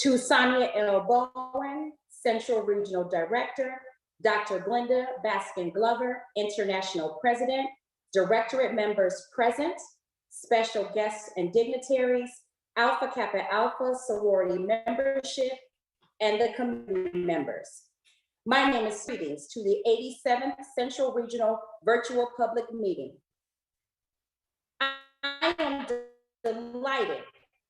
To Sonia L. Bowen, Central Regional Director, Dr. Glenda Baskin-Glover, International President, Directorate members present, special guests and dignitaries, Alpha Kappa Alpha sorority membership, and the community members. My name is greetings to the 87th Central Regional Virtual Public Meeting. I am delighted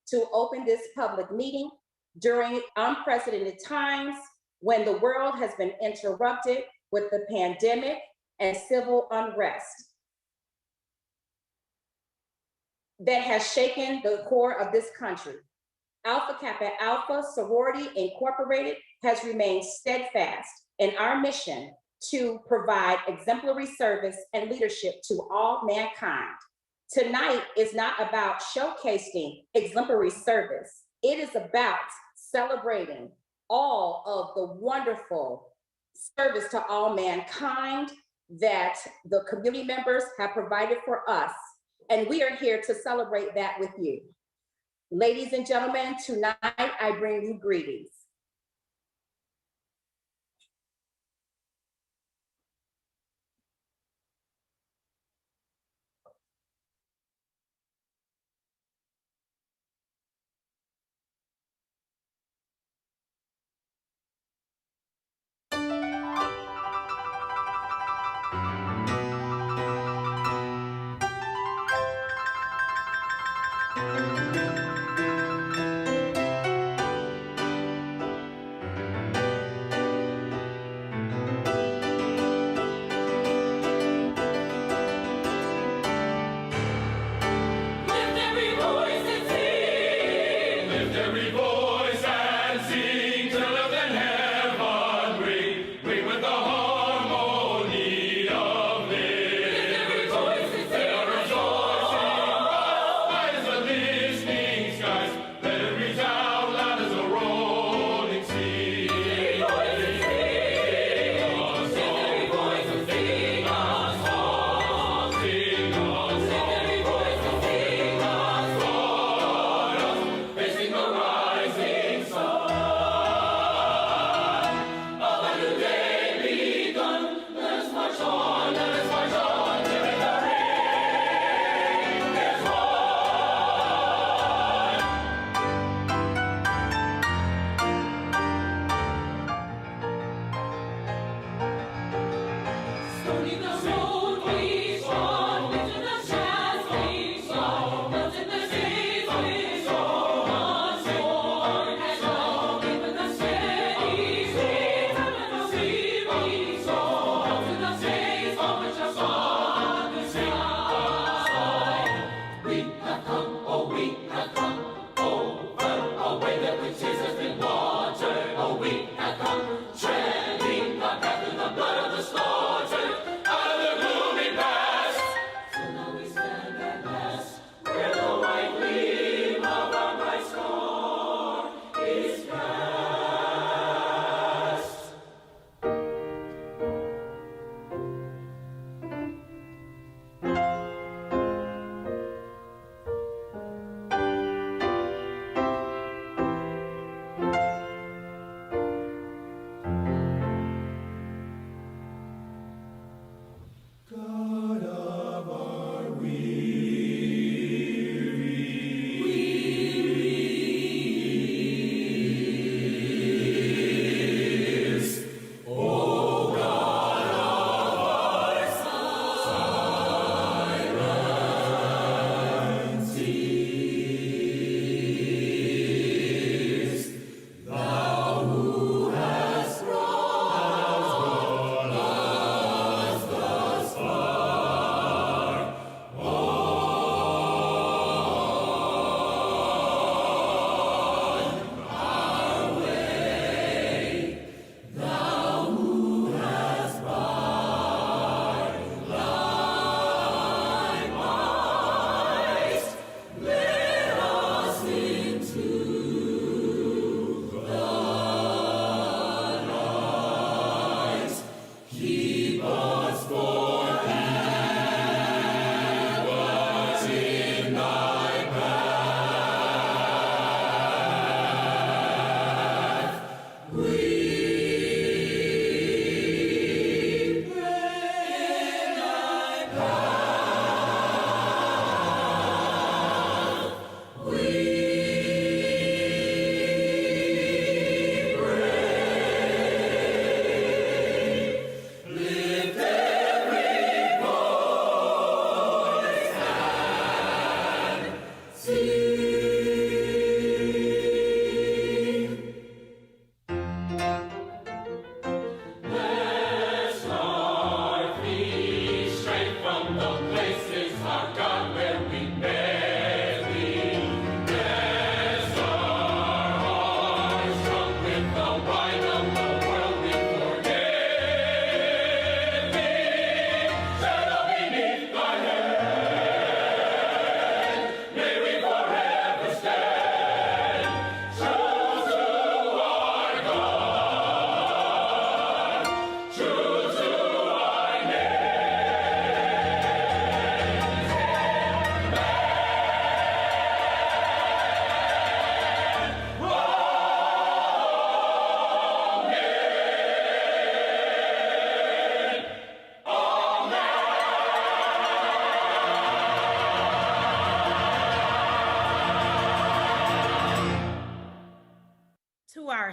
to open this public meeting during unprecedented times when the world has been interrupted with the pandemic and civil unrest that has shaken the core of this country. Alpha Kappa Alpha Sorority Incorporated has remained steadfast in our mission to provide exemplary service and leadership to all mankind. Tonight is not about showcasing exemplary service. It is about celebrating all of the wonderful service to all mankind that the community members have provided for us. And we are here to celebrate that with you. Ladies and gentlemen, tonight I bring you greetings.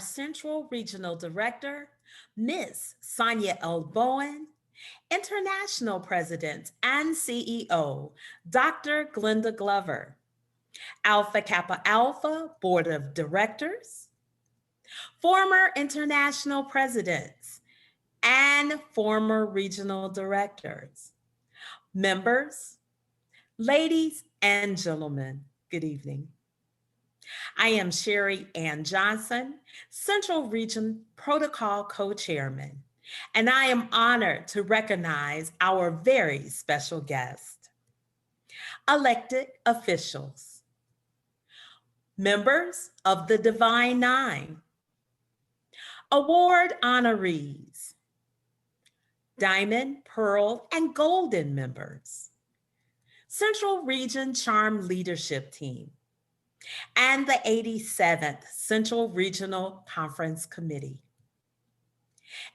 Central Regional Director, Ms. Sonia L. Bowen, International President and CEO, Dr. Glenda Glover, Alpha Kappa Alpha Board of Directors, former international presidents, and former regional directors, members, ladies and gentlemen, good evening. I am Sherry Ann Johnson, Central Region Protocol Co-Chairman, and I am honored to recognize our very special guest, elected officials, members of the Divine Nine, award honorees, Diamond, Pearl, and Golden members, Central Region Charm Leadership Team, and the 87th Central Regional Conference Committee,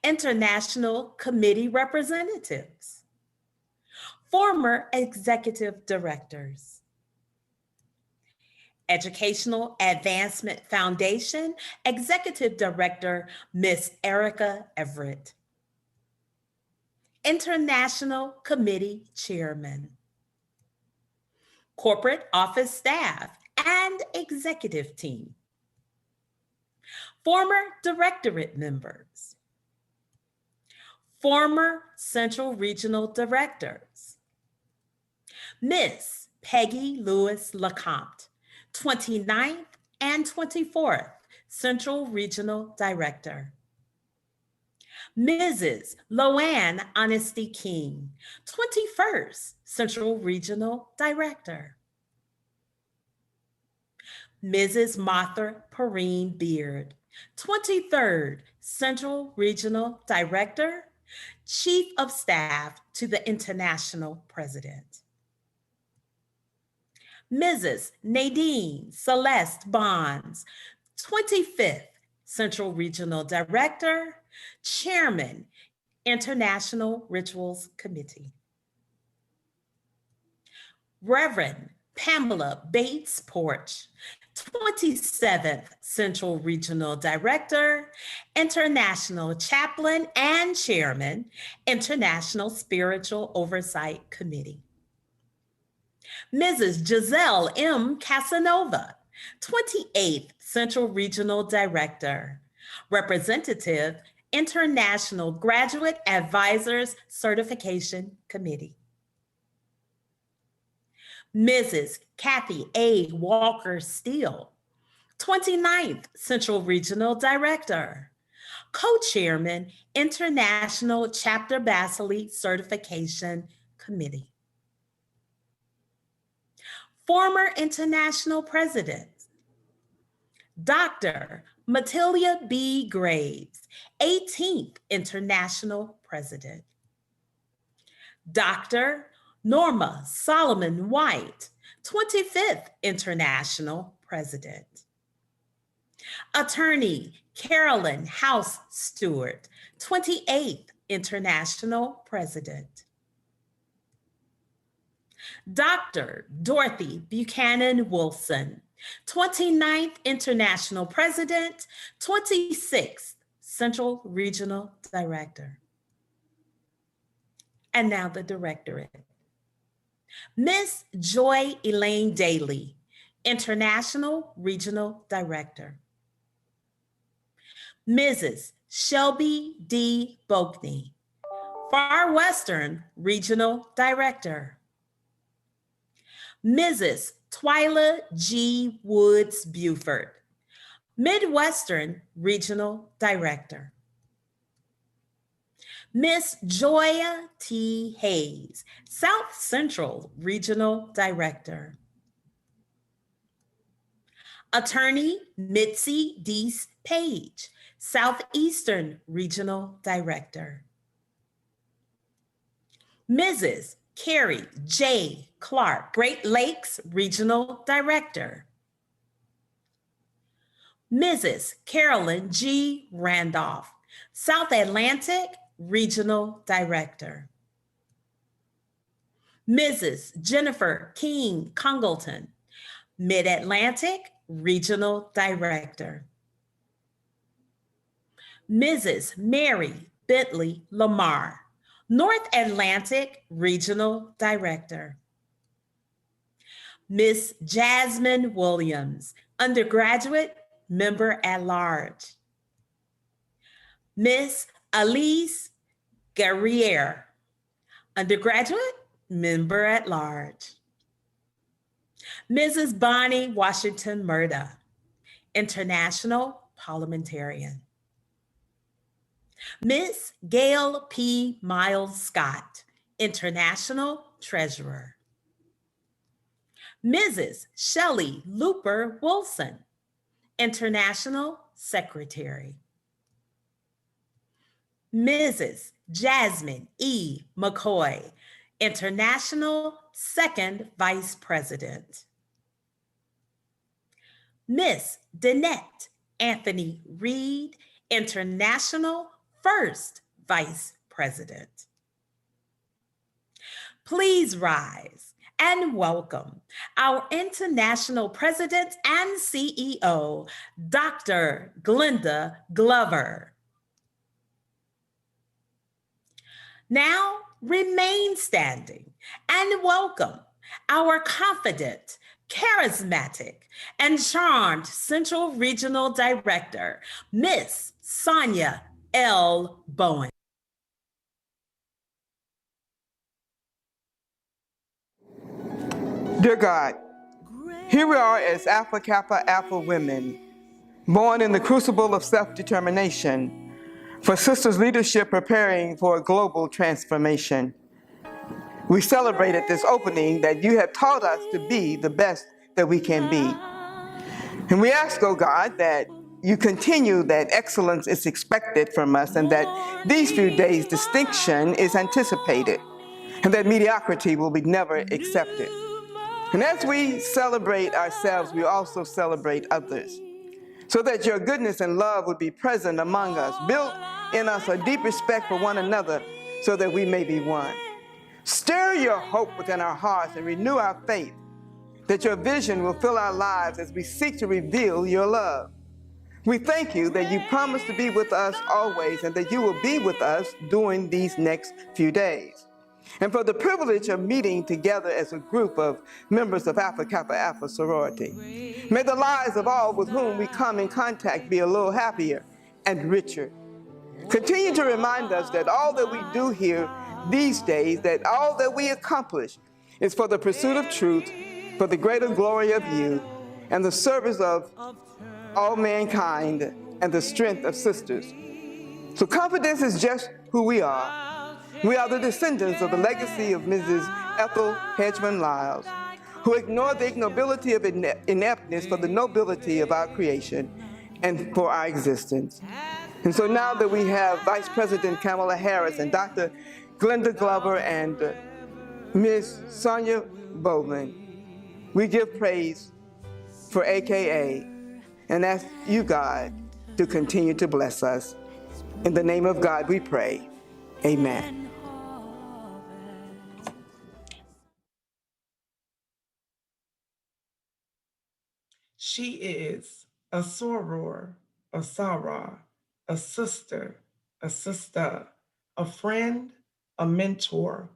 international committee representatives, former executive directors, Educational Advancement Foundation Executive Director, Ms. Erica Everett, International Committee Chairman, corporate office staff and executive team, former directorate members, former Central Regional Directors, Ms. Peggy Lewis LeCompte, 29th and 24th Central Regional Director, Mrs. Loanne Honesty King, 21st Central Regional Director, Mrs. Martha Perrine Beard, 23rd Central Regional Director, Chief of Staff to the International President, Mrs. Nadine Celeste Bonds, 25th Central Regional Director, Chairman, International Rituals Committee, Reverend Pamela Bates Porch, 27th Central Regional Director, International Chaplain and Chairman, International Spiritual Oversight Committee, Mrs. Giselle M. Casanova, 28th Central Regional Director, Representative, International Graduate Advisors Certification Committee, Mrs. Kathy A. Walker Steele, 29th Central Regional Director, Co-Chairman, International Chapter Bacillate Certification Committee, former international president, Dr. Matilda B. Graves, 18th International President, Dr. Norma Solomon White, 25th International President, Attorney Carolyn House Stewart, 28th International President, Dr. Dorothy Buchanan Wilson, 29th International President, 26th Central Regional Director. And now the directorate. Ms. Joy Elaine Daly, International Regional Director. Mrs. Shelby D. Bogney, Far Western Regional Director. Mrs. Twyla G. Woods Buford, Midwestern Regional Director. Miss Joya T. Hayes, South Central Regional Director. Attorney Mitzi Deese Page, Southeastern Regional Director. Mrs. Carrie J. Clark, Great Lakes Regional Director. Mrs. Carolyn G. Randolph, South Atlantic Regional Director. Mrs. Jennifer King Congleton, Mid-Atlantic Regional Director. Mrs. Mary Bentley Lamar, North Atlantic Regional Director. Miss Jasmine Williams, Undergraduate Member at Large. Miss Elise Guerriere, Undergraduate Member at Large. Mrs. Bonnie Washington Murda, International Parliamentarian. Miss Gail P. Miles Scott, International Treasurer. Mrs. Shelley Looper Wilson, International Secretary. Mrs. Jasmine E. McCoy, International Second Vice President. Miss Danette Anthony Reed, International First Vice President. Please rise and welcome our International President and CEO, Dr. Glenda Glover. Now remain standing and welcome our confident, charismatic, and charmed Central Regional Director, Miss Sonia L. Bowen. Dear God, here we are as Alpha Kappa Alpha women, born in the crucible of self-determination, for sisters' leadership preparing for a global transformation. We celebrate at this opening that you have taught us to be the best that we can be. And we ask, oh God, that you continue that excellence is expected from us and that these few days distinction is anticipated and that mediocrity will be never accepted. And as we celebrate ourselves, we also celebrate others, so that your goodness and love would be present among us, build in us a deep respect for one another so that we may be one. Stir your hope within our hearts and renew our faith that your vision will fill our lives as we seek to reveal your love. We thank you that you promise to be with us always and that you will be with us during these next few days. And for the privilege of meeting together as a group of members of Alpha Kappa Alpha Sorority. May the lives of all with whom we come in contact be a little happier and richer. Continue to remind us that all that we do here these days, that all that we accomplish is for the pursuit of truth, for the greater glory of you, and the service of all mankind, and the strength of sisters. So confidence is just who we are. We are the descendants of the legacy of Mrs. Ethel Hedgeman Lyles, who ignored the ignobility of ineptness for the nobility of our creation and for our existence. And so now that we have Vice President Kamala Harris and Dr. Glenda Glover and Ms. Sonia Bowman, we give praise for AKA and ask you, God, to continue to bless us. In the name of God we pray. Amen. She is a soror, a soror, a sister, a friend, a mentor,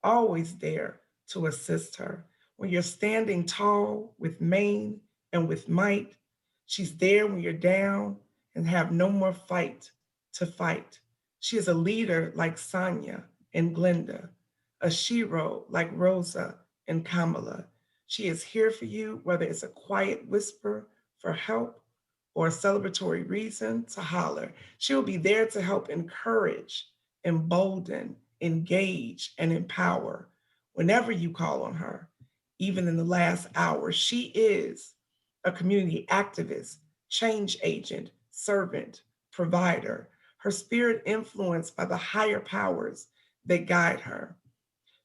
always there to assist her. When you're standing tall with main and with might, she's there when you're down and have no more fight to fight. She is a leader like Sonia and Glenda, a shero like Rosa and Kamala. She is here for you, whether it's a quiet whisper for help or a celebratory reason to holler. She will be there to help encourage, embolden, engage, and empower whenever you call on her. Even in the last hour, she is a community activist, change agent, servant, provider. Her spirit influenced by the higher powers that guide her.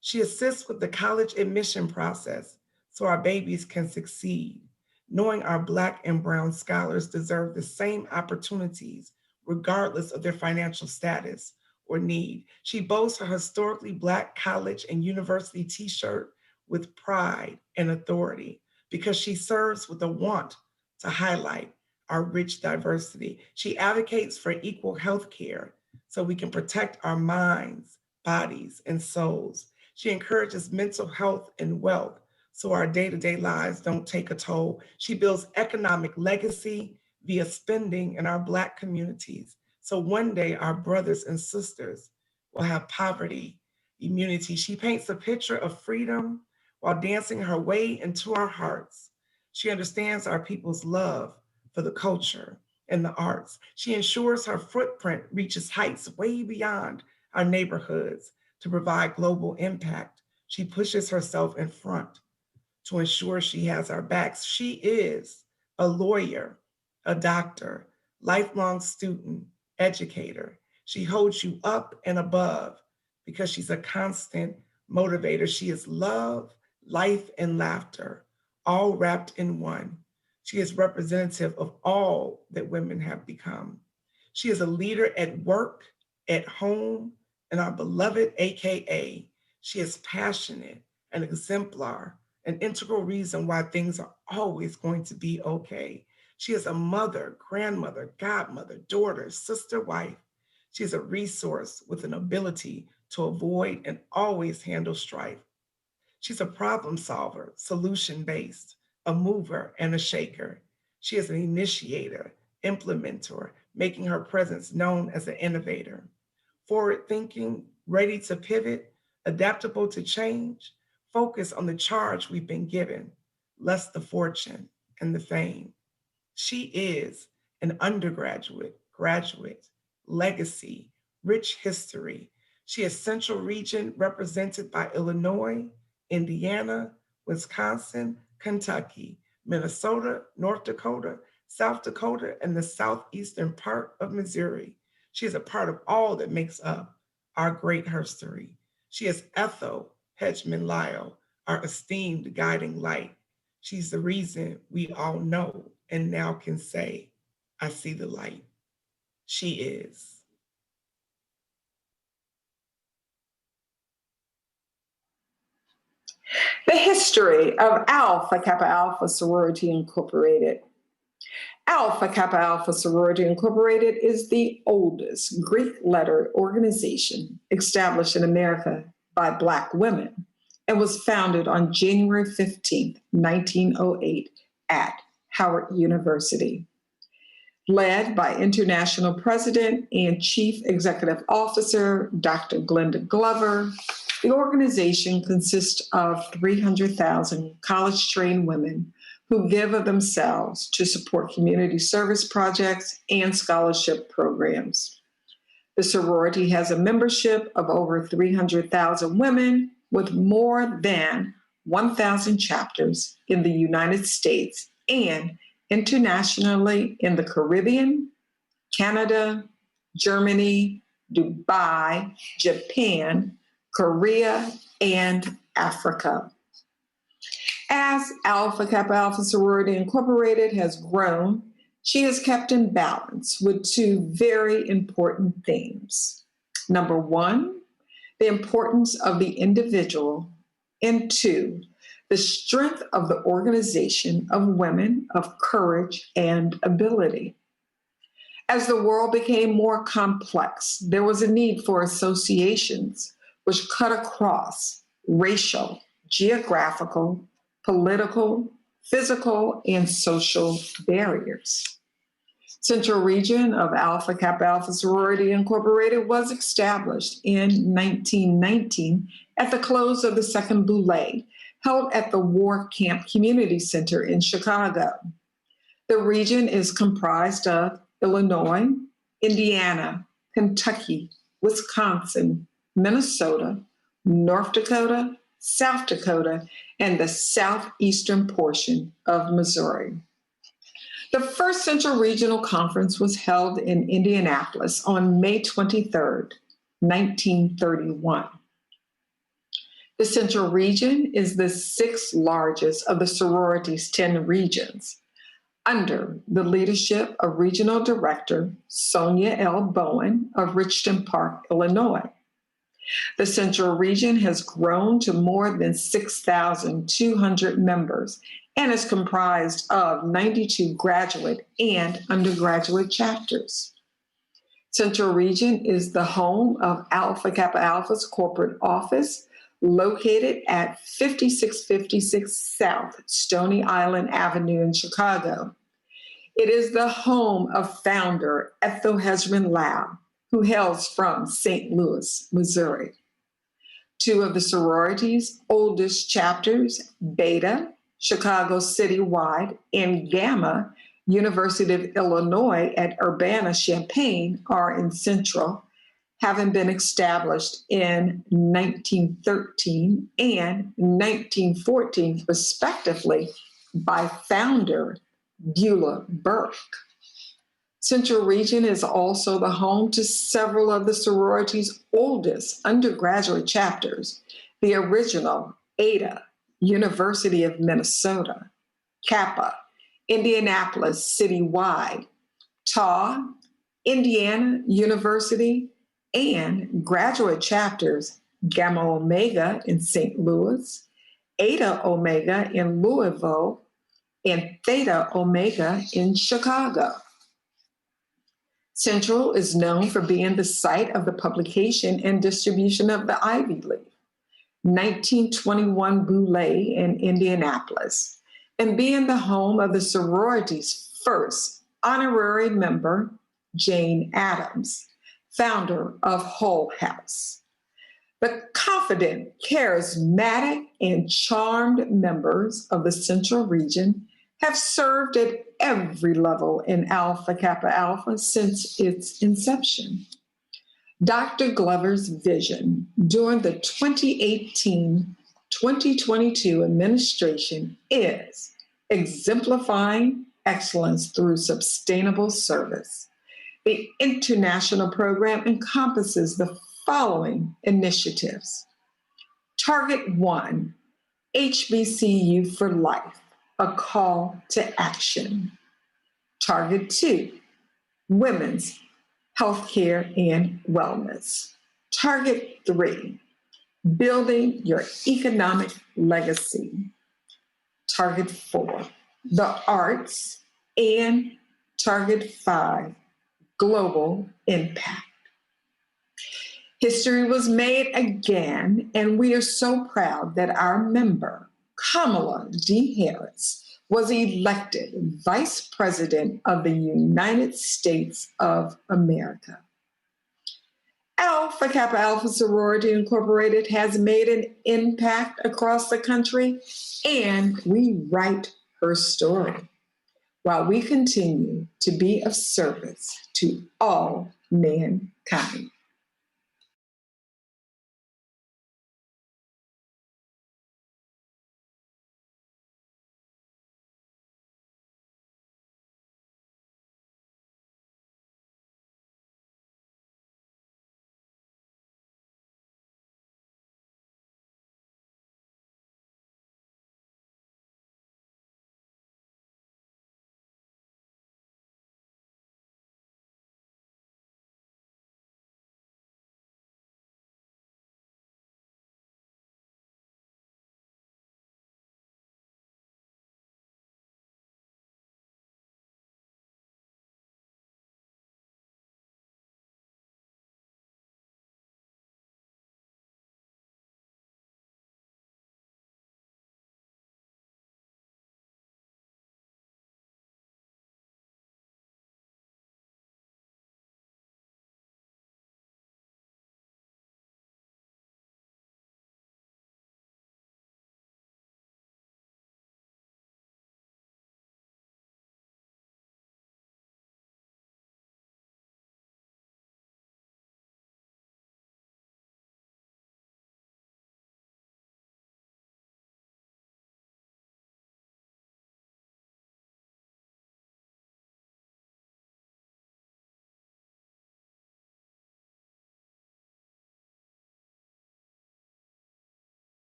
She assists with the college admission process so our babies can succeed, knowing our Black and Brown scholars deserve the same opportunities regardless of their financial status or need. She boasts her historically Black college and university t-shirt with pride and authority because she serves with a want to highlight our rich diversity. She advocates for equal health care so we can protect our minds, bodies, and souls. She encourages mental health and wealth so our day-to-day lives don't take a toll. She builds economic legacy via spending in our Black communities. So one day our brothers and sisters will have poverty immunity. She paints a picture of freedom while dancing her way into our hearts. She understands our people's love for the culture and the arts. She ensures her footprint reaches heights way beyond our neighborhoods to provide global impact. She pushes herself in front to ensure she has our backs. She is a lawyer, a doctor, lifelong student, educator. She holds you up and above because she's a constant motivator. She is love, life, and laughter, all wrapped in one. She is representative of all that women have become. She is a leader at work, at home, and our beloved AKA. She is passionate, an exemplar, an integral reason why things are always going to be okay. She is a mother, grandmother, godmother, daughter, sister, wife. She is a resource with an ability to avoid and always handle strife. She's a problem solver, solution-based, a mover and a shaker. She is an initiator, implementer, making her presence known as an innovator. Forward-thinking, ready to pivot, adaptable to change, focus on the charge we've been given, less the fortune and the fame. She is an undergraduate, graduate, legacy, rich history. She is Central Region represented by Illinois, Indiana, Wisconsin, Kentucky, Minnesota, North Dakota, South Dakota, and the southeastern part of Missouri. She is a part of all that makes up our great history. She is Ethel Hedgeman Lyle, our esteemed guiding light. She's the reason we all know and now can say, I see the light. She is. The history of Alpha Kappa Alpha Sorority Incorporated. Alpha Kappa Alpha Sorority Incorporated is the oldest Greek letter organization established in America by Black women and was founded on January 15, 1908 at Howard University. Led by International President and Chief Executive Officer Dr. Glenda Glover, the organization consists of 300,000 college-trained women who give of themselves to support community service projects and scholarship programs. The sorority has a membership of over 300,000 women with more than 1,000 chapters in the United States and internationally in the Caribbean, Canada, Germany, Dubai, Japan, Korea, and Africa. As Alpha Kappa Alpha Sorority Incorporated has grown, she has kept in balance with two very important themes. Number one, the importance of the individual, and two, the strength of the organization of women of courage and ability. As the world became more complex, there was a need for associations which cut across racial, geographical, political, physical, and social barriers. Central Region of Alpha Kappa Alpha Sorority Incorporated was established in 1919 at the close of the Second Boule, held at the War Camp Community Center in Chicago. The region is comprised of Illinois, Indiana, Kentucky, Wisconsin, Minnesota, North Dakota, South Dakota, and the southeastern portion of Missouri. The first Central Regional Conference was held in Indianapolis on May 23rd, 1931. The Central Region is the sixth largest of the sorority's 10 regions, under the leadership of Regional Director Sonia L. Bowen of Richton Park, Illinois. The Central Region has grown to more than 6,200 members and is comprised of 92 graduate and undergraduate chapters. Central Region is the home of Alpha Kappa Alpha's corporate office, located at 5656 South Stony Island Avenue in Chicago. It is the home of founder Ethel Hezron Lau, who hails from St. Louis, Missouri. Two of the sorority's oldest chapters, Beta, Chicago citywide, and Gamma, University of Illinois at Urbana-Champaign, are in Central, having been established in 1913 and 1914, respectively, by founder Beulah Burke. Central Region is also the home to several of the sorority's oldest undergraduate chapters, the original Ada, University of Minnesota; Kappa, Indianapolis citywide; Tau, Indiana University; and graduate chapters Gamma Omega in St. Louis, Eta Omega in Louisville, and Theta Omega in Chicago. Central is known for being the site of the publication and distribution of the Ivy League, 1921 Boule in Indianapolis, and being the home of the sorority's first honorary member, Jane Addams, founder of Hull House. The confident, charismatic, and charmed members of the Central Region have served at every level in Alpha Kappa Alpha since its inception. Dr. Glover's vision during the 2018-2022 administration is exemplifying excellence through sustainable service. The international program encompasses the following initiatives. Target 1, HBCU for Life, a call to action. Target 2, women's healthcare and wellness. Target 3, building your economic legacy. Target 4, the arts. And Target 5, global impact. History was made again, and we are so proud that our member, Kamala D. Harris, was elected Vice President of the United States of America. Alpha Kappa Alpha Sorority Incorporated has made an impact across the country, and we write her story while we continue to be of service to all mankind.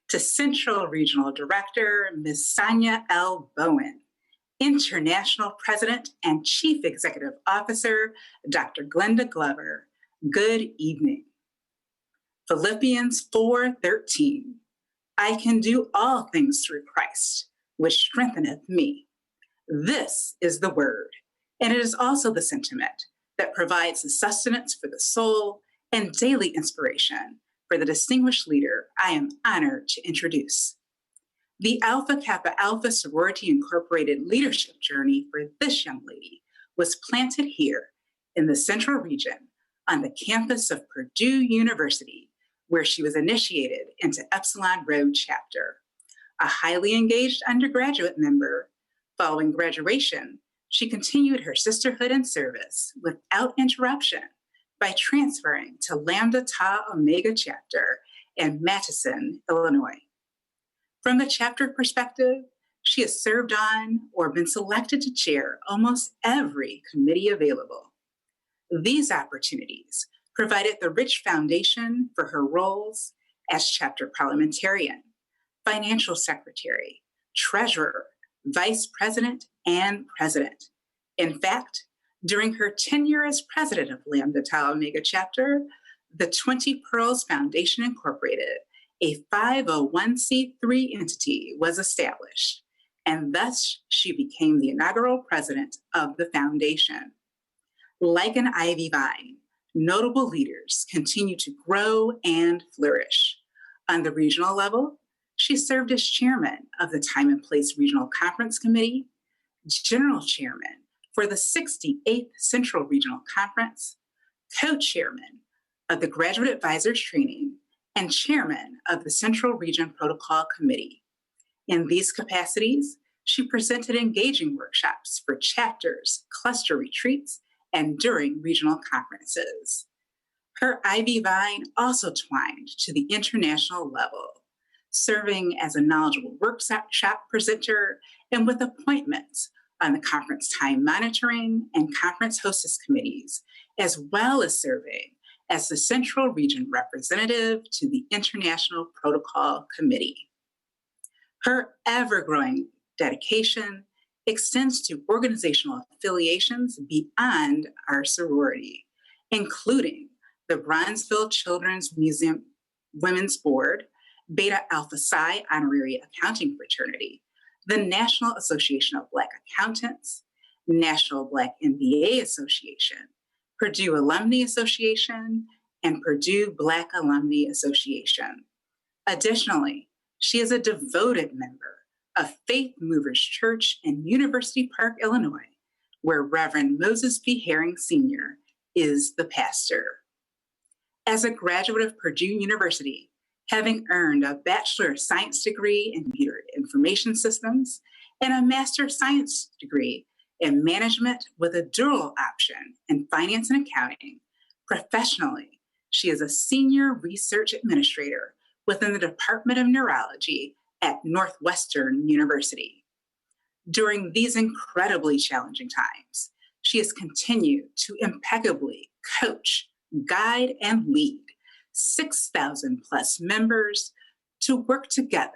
to Central Regional Director, Ms. Sonia L. Bowen, International President and Chief Executive Officer, Dr. Glenda Glover, good evening. Philippians 4:13, I can do all things through Christ, which strengtheneth me. This is the word, and it is also the sentiment that provides the sustenance for the soul and daily inspiration for the distinguished leader I am honored to introduce. The Alpha Kappa Alpha Sorority Incorporated leadership journey for this young lady was planted here in the Central Region on the campus of Purdue University, where she was initiated into Epsilon Road chapter. A highly engaged undergraduate member, following graduation, she continued her sisterhood and service without interruption by transferring to Lambda Tau Omega chapter in Madison, Illinois. From the chapter perspective, she has served on or been selected to chair almost every committee available. These opportunities provided the rich foundation for her roles as chapter parliamentarian, financial secretary, treasurer, vice president, and president. In fact, during her tenure as president of Lambda Tau Omega chapter, the 20 Pearls Foundation Incorporated, a 501c3 entity, was established, and thus she became the inaugural president of the foundation. Like an ivy vine, notable leaders continue to grow and flourish. On the regional level, she served as chairman of the Time and Place Regional Conference Committee, general chairman for the 68th Central Regional Conference, co-chairman of the Graduate Advisors Training, and chairman of the Central Region Protocol Committee. In these capacities, she presented engaging workshops for chapters, cluster retreats, and during regional conferences. Her ivy vine also twined to the international level, serving as a knowledgeable workshop presenter and with appointments on the conference time monitoring and conference hostess committees, as well as serving as the Central Region representative to the International Protocol Committee. Her ever-growing dedication extends to organizational affiliations beyond our sorority, including the Bronzeville Children's Museum Women's Board, Beta Alpha Psi Honorary Accounting Fraternity, the National Association of Black Accountants, National Black MBA Association, Purdue Alumni Association, and Purdue Black Alumni Association. Additionally, she is a devoted member of Faith Movers Church in University Park, Illinois, where Reverend Moses B. Herring Sr. is the pastor. As a graduate of Purdue University, having earned a Bachelor of Science degree in Computer Information Systems and a Master of Science degree in Management with a dual option in Finance and Accounting, professionally, she is a Senior Research Administrator within the Department of Neurology at Northwestern University. During these incredibly challenging times, she has continued to impeccably coach, guide, and lead 6,000 plus members to work together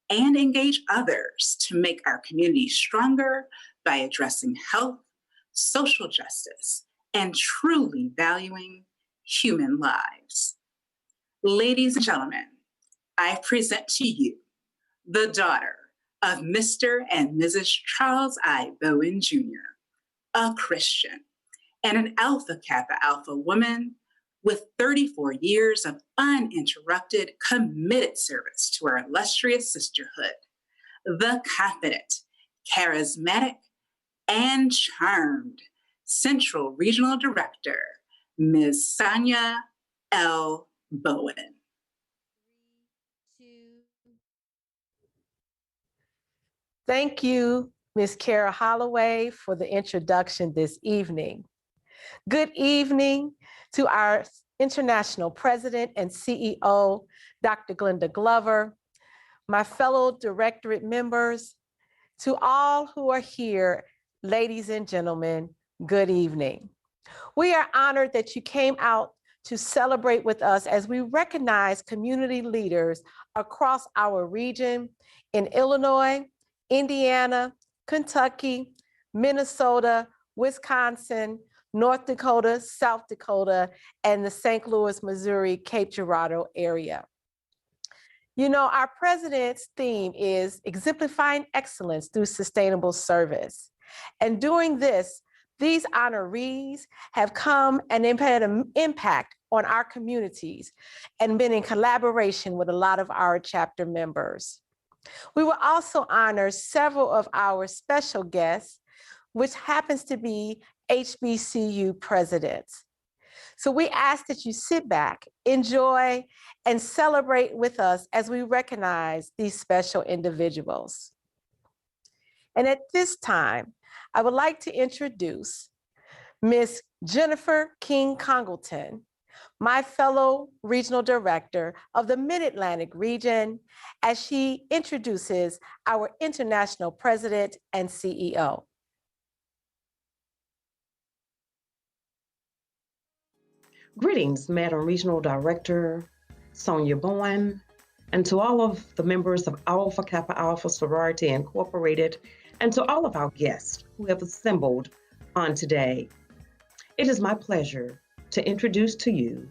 and engage others to make our community stronger by addressing health, social justice, and truly valuing human lives. Ladies and gentlemen, I present to you the daughter of Mr. and Mrs. Charles I. Bowen Jr., a Christian and an Alpha Kappa Alpha woman with 34 years of uninterrupted, committed service to our illustrious sisterhood, the confident, charismatic, and charmed Central Regional Director, Ms. Sonia L. Bowen. Thank you, Ms. Kara Holloway, for the introduction this evening. Good evening to our International President and CEO, Dr. Glenda Glover, my fellow directorate members, to all who are here, ladies and gentlemen, good evening. We are honored that you came out to celebrate with us as we recognize community leaders across our region in Illinois, Indiana, Kentucky, Minnesota, Wisconsin, North Dakota, South Dakota, and the St. Louis, Missouri, Cape Girardeau area. You know, our president's theme is exemplifying excellence through sustainable service. And doing this, these honorees have come and they've had an impact on our communities and been in collaboration with a lot of our chapter members. We will also honor several of our special guests, which happens to be HBCU presidents. So we ask that you sit back, enjoy, and celebrate with us as we recognize these special individuals. And at this time, I would like to introduce Ms. Jennifer King Congleton, my fellow regional director of the Mid-Atlantic region, as she introduces our international president and CEO. Greetings, Madam Regional Director Sonia Bowen, and to all of the members of Alpha Kappa Alpha Sorority Incorporated, and to all of our guests who have assembled on today. It is my pleasure to introduce to you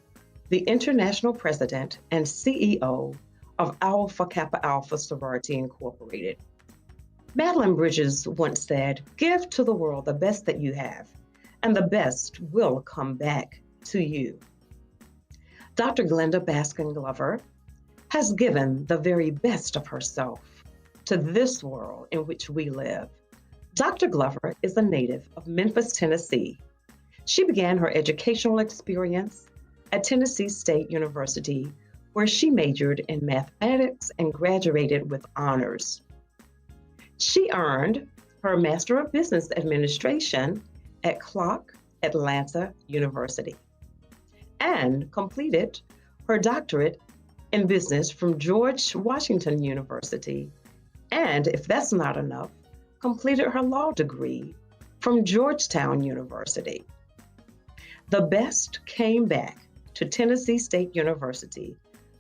the International President and CEO of Alpha Kappa Alpha Sorority Incorporated. Madeline Bridges once said, "Give to the world the best that you have, and the best will come back to you." Dr. Glenda Baskin Glover has given the very best of herself to this world in which we live. Dr. Glover is a native of Memphis, Tennessee. She began her educational experience at Tennessee State University, where she majored in mathematics and graduated with honors. She earned her Master of Business Administration at Clark Atlanta University and completed her doctorate in business from George Washington University, and if that's not enough, completed her law degree from Georgetown University. The best came back to Tennessee State University.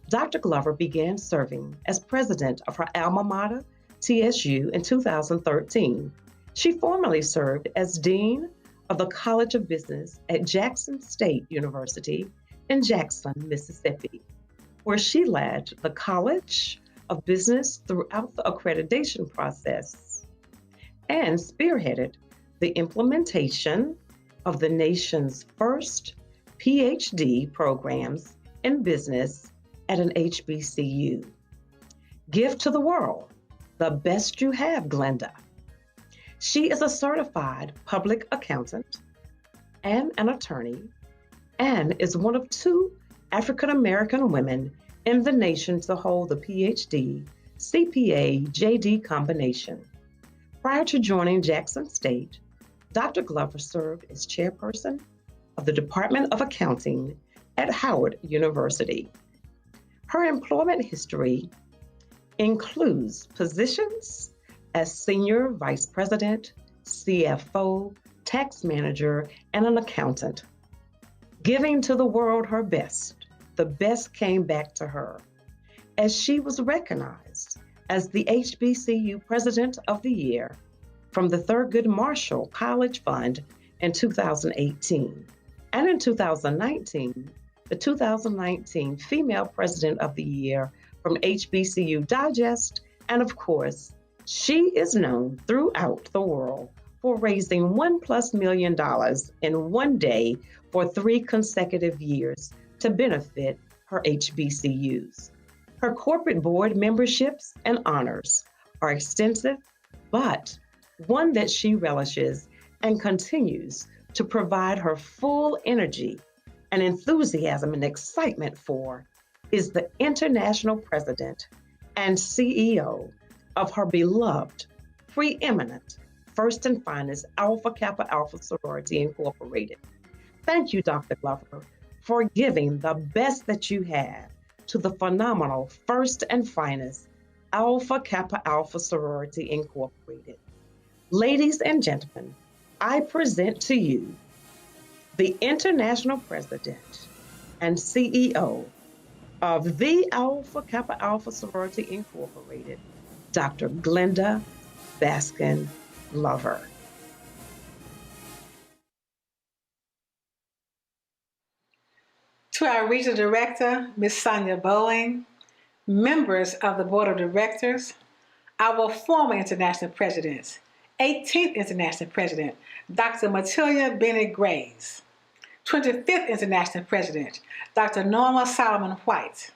Dr. Glover began serving as president of her alma mater, TSU, in 2013. She formerly served as dean of the College of Business at Jackson State University in Jackson, Mississippi, where she led the College of Business throughout the accreditation process and spearheaded the implementation of the nation's first PhD programs in business at an HBCU. Give to the world the best you have, Glenda. She is a certified public accountant and an attorney, and is one of 2 African-American women in the nation to hold the PhD CPA JD combination. Prior to joining Jackson State, Dr. Glover served as chairperson of the Department of Accounting at Howard University. Her employment history includes positions as Senior Vice President, CFO, Tax Manager, and an accountant. Giving to the world her best, the best came back to her, as she was recognized as the HBCU President of the Year from the Thurgood Marshall College Fund in 2018. And in 2019, the 2019 Female President of the Year from HBCU Digest, and of course, she is known throughout the world for raising $1+ million in one day for 3 consecutive years to benefit her HBCUs. Her corporate board memberships and honors are extensive, but one that she relishes and continues to provide her full energy and enthusiasm and excitement for is the international president and CEO of her beloved, preeminent, first and finest Alpha Kappa Alpha Sorority Incorporated. Thank you, Dr. Glover, for giving the best that you have to the phenomenal first and finest Alpha Kappa Alpha Sorority Incorporated. Ladies and gentlemen, I present to you the international president and CEO of the Alpha Kappa Alpha Sorority Incorporated, Dr. Glenda Baskin Lover. To our Regional Director, Ms. Sonia Bowen, members of the Board of Directors, our former International President, 18th International President, Dr. Matilda Bennett Grays, 25th International President, Dr. Norma Solomon White,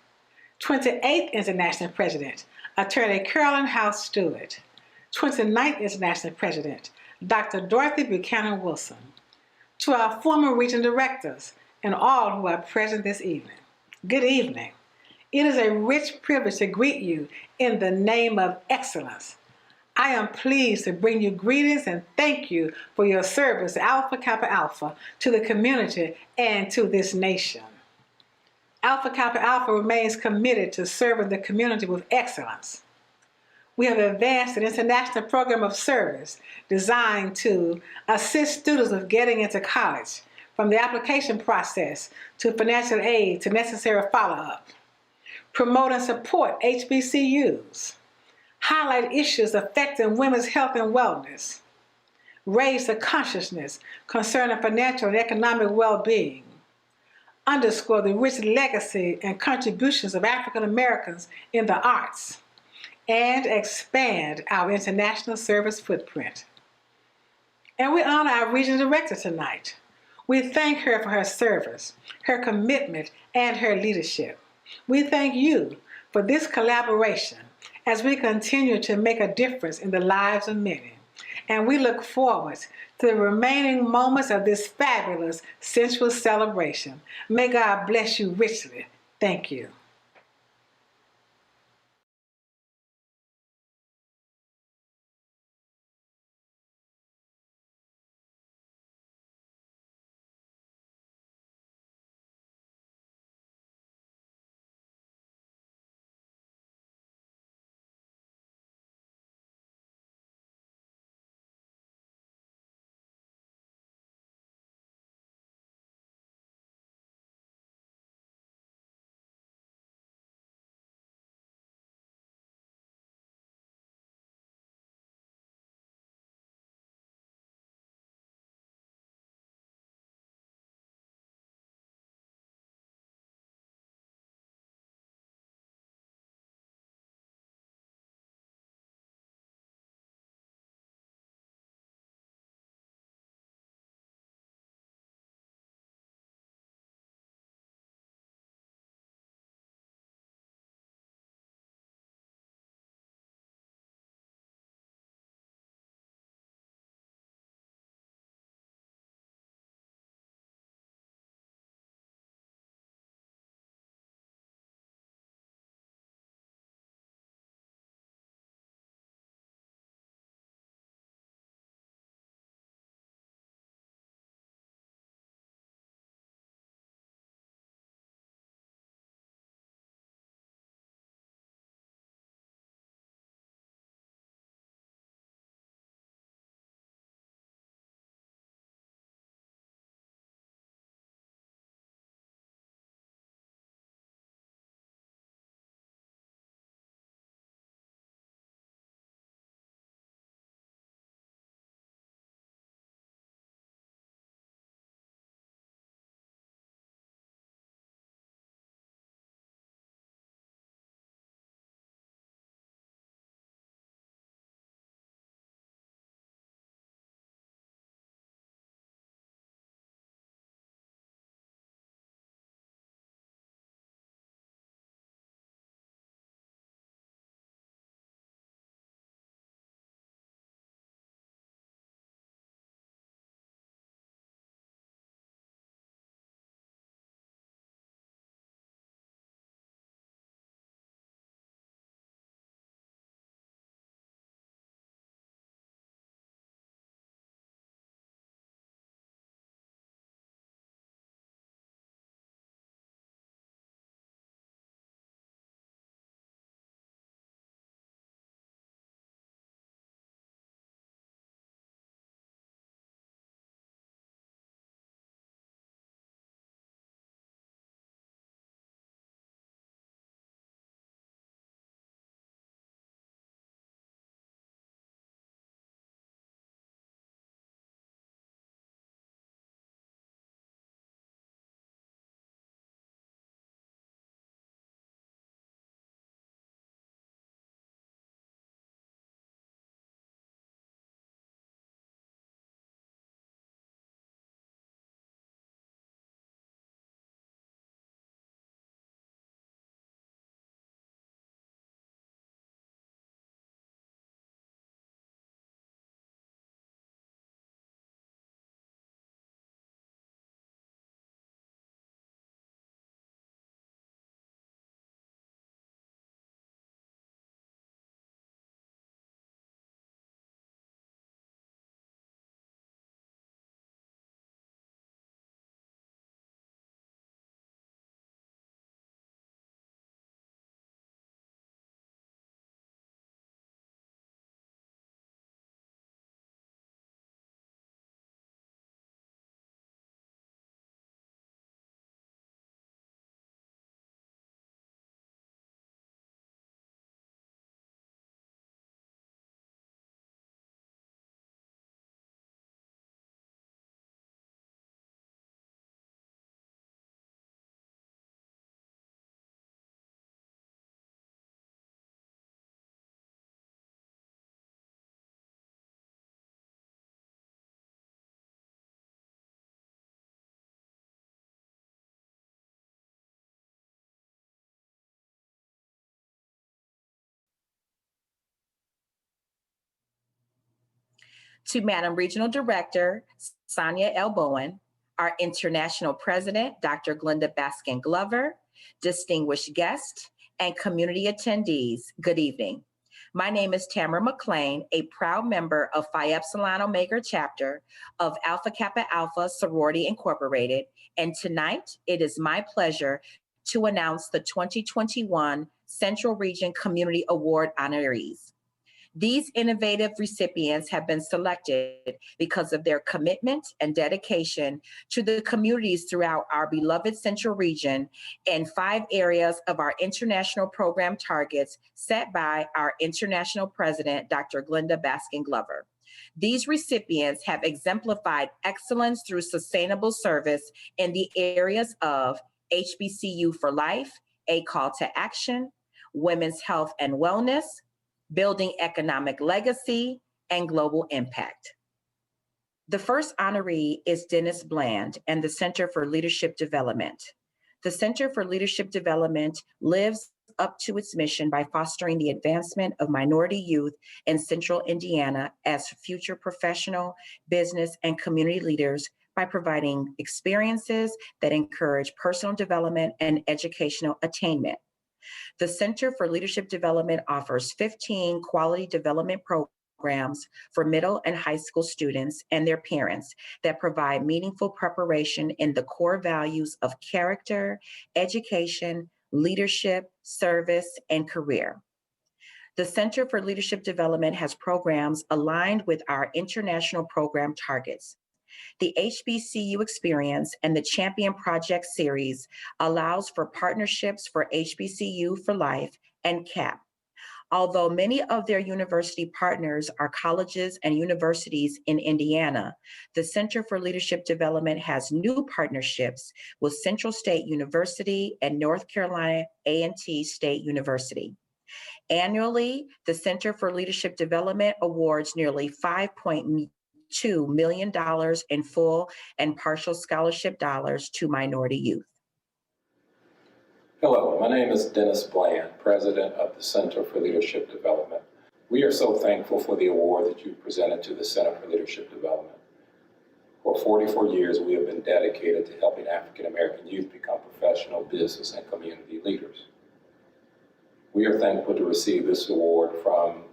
28th International President, Attorney Carolyn House Stewart, 29th International President, Dr. Dorothy Buchanan Wilson. To our former regional directors and all who are present this evening, good evening. It is a rich privilege to greet you in the name of excellence. I am pleased to bring you greetings and thank you for your service, Alpha Kappa Alpha, to the community and to this nation. Alpha Kappa Alpha remains committed to serving the community with excellence. We have advanced an international program of service designed to assist students with getting into college, from the application process to financial aid to necessary follow-up. Promote and support HBCUs. Highlight issues affecting women's health and wellness. Raise the consciousness concerning financial and economic well-being. Underscore the rich legacy and contributions of African Americans in the arts, and expand our international service footprint. And we honor our regional director tonight. We thank her for her service, her commitment, and her leadership. We thank you for this collaboration as we continue to make a difference in the lives of many. And we look forward to the remaining moments of this fabulous sensual celebration. May God bless you richly. Thank you. To Madam Regional Director, Sonia L. Bowen, our International President, Dr. Glenda Baskin Glover, distinguished guests, and community attendees, good evening. My name is Tamara McLean, a proud member of Phi Epsilon Omega chapter of Alpha Kappa Alpha Sorority Incorporated, and tonight it is my pleasure to announce the 2021 Central Region Community Award honorees. These innovative recipients have been selected because of their commitment and dedication to the communities throughout our beloved Central Region in 5 areas of our international program targets set by our International President, Dr. Glenda Baskin Glover. These recipients have exemplified excellence through sustainable service in the areas of HBCU for Life, A Call to Action, Women's Health and Wellness, Building Economic Legacy, and Global Impact. The first honoree is Dennis Bland and the Center for Leadership Development. The Center for Leadership Development lives up to its mission by fostering the advancement of minority youth in Central Indiana as future professional, business, and community leaders by providing experiences that encourage personal development and educational attainment. The Center for Leadership Development offers 15 quality development programs for middle and high school students and their parents that provide meaningful preparation in the core values of character, education, leadership, service, and career. The Center for Leadership Development has programs aligned with our international program targets. The HBCU Experience and the Champion Project series allows for partnerships for HBCU for Life and CAP. Although many of their university partners are colleges and universities in Indiana, the Center for Leadership Development has new partnerships with Central State University and North Carolina A&T State University. Annually, the Center for Leadership Development awards nearly $5.2 million in full and partial scholarship dollars to minority youth. Hello, my name is Dennis Bland, President of the Center for Leadership Development. We are so thankful for the award that you presented to the Center for Leadership Development. For 44 years, we have been dedicated to helping African American youth become professional, business, and community leaders. We are thankful to receive this award from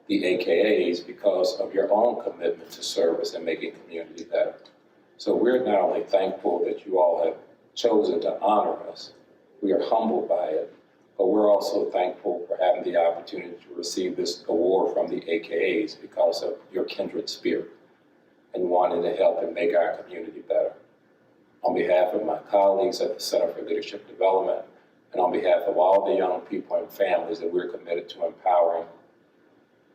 the AKAs because of your own commitment to service and making community better. So we're not only thankful that you all have chosen to honor us, we are humbled by it, but we're also thankful for having the opportunity to receive this award from the AKAs because of your kindred spirit and wanting to help and make our community better. On behalf of my colleagues at the Center for Leadership Development, and on behalf of all the young people and families that we're committed to empowering,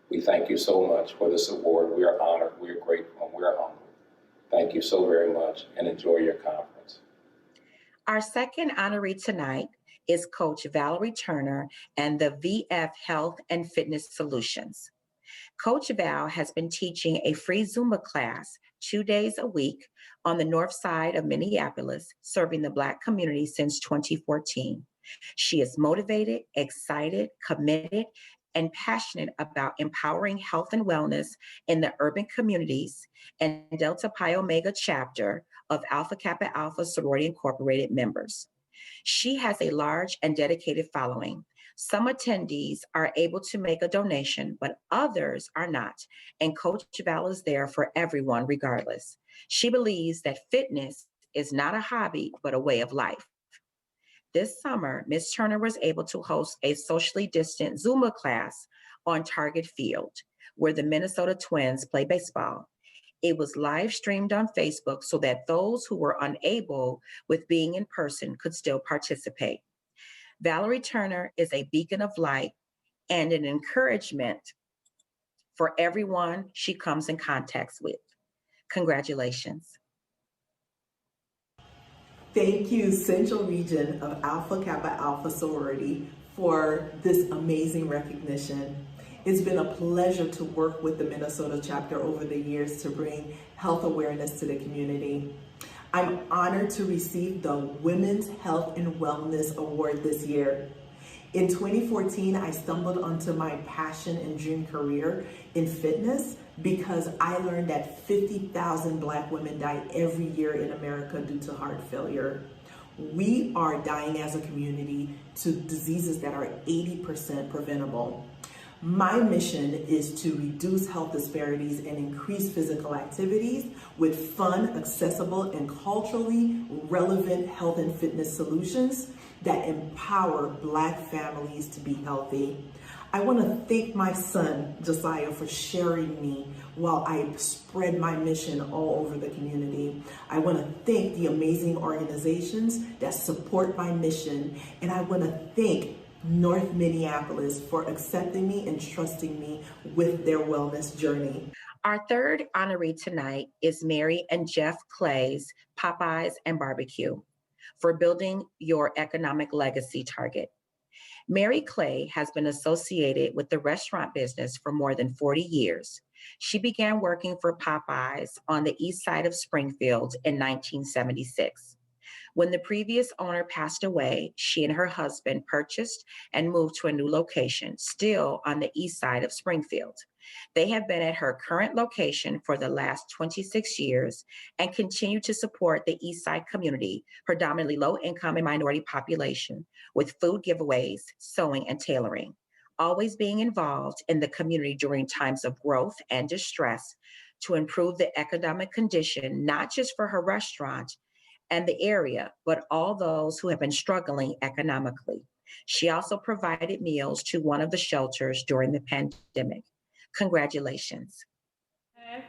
we thank you so much for this award. We are honored, we are grateful, and we are humbled. Thank you so very much, and enjoy your conference. Our second honoree tonight is Coach Valerie Turner and the VF Health and Fitness Solutions. Coach Val has been teaching a free Zumba class 2 days a week on the north side of Minneapolis, serving the Black community since 2014. She is motivated, excited, committed, and passionate about empowering health and wellness in the urban communities and Delta Pi Omega chapter of Alpha Kappa Alpha Sorority Incorporated members. She has a large and dedicated following. Some attendees are able to make a donation, but others are not, and Coach Val is there for everyone regardless. She believes that fitness is not a hobby, but a way of life. This summer, Ms. Turner was able to host a socially distant Zumba class on Target Field, where the Minnesota Twins play baseball. It was live streamed on Facebook so that those who were unable with being in person could still participate. Valerie Turner is a beacon of light and an encouragement for everyone she comes in contact with. Congratulations. Thank you, Central Region of Alpha Kappa Alpha Sorority, for this amazing recognition. It's been a pleasure to work with the Minnesota chapter over the years to bring health awareness to the community. I'm honored to receive the Women's Health and Wellness Award this year. In 2014, I stumbled onto my passion and dream career in fitness because I learned that 50,000 Black women die every year in America due to heart failure. We are dying as a community to diseases that are 80% preventable. My mission is to reduce health disparities and increase physical activities with fun, accessible, and culturally relevant health and fitness solutions that empower Black families to be healthy. I want to thank my son, Josiah, for sharing me while I spread my mission all over the community. I want to thank the amazing organizations that support my mission, and I want to thank North Minneapolis for accepting me and trusting me with their wellness journey. Our third honoree tonight is Mary and Jeff Clay's Popeyes and Barbecue for building your economic legacy target. Mary Clay has been associated with the restaurant business for more than 40 years. She began working for Popeyes on the east side of Springfield in 1976. When the previous owner passed away, she and her husband purchased and moved to a new location, still on the east side of Springfield. They have been at her current location for the last 26 years and continue to support the east side community, predominantly low income and minority population, with food giveaways, sewing, and tailoring, always being involved in the community during times of growth and distress to improve the economic condition, not just for her restaurant and the area, but all those who have been struggling economically. She also provided meals to one of the shelters during the pandemic. Congratulations.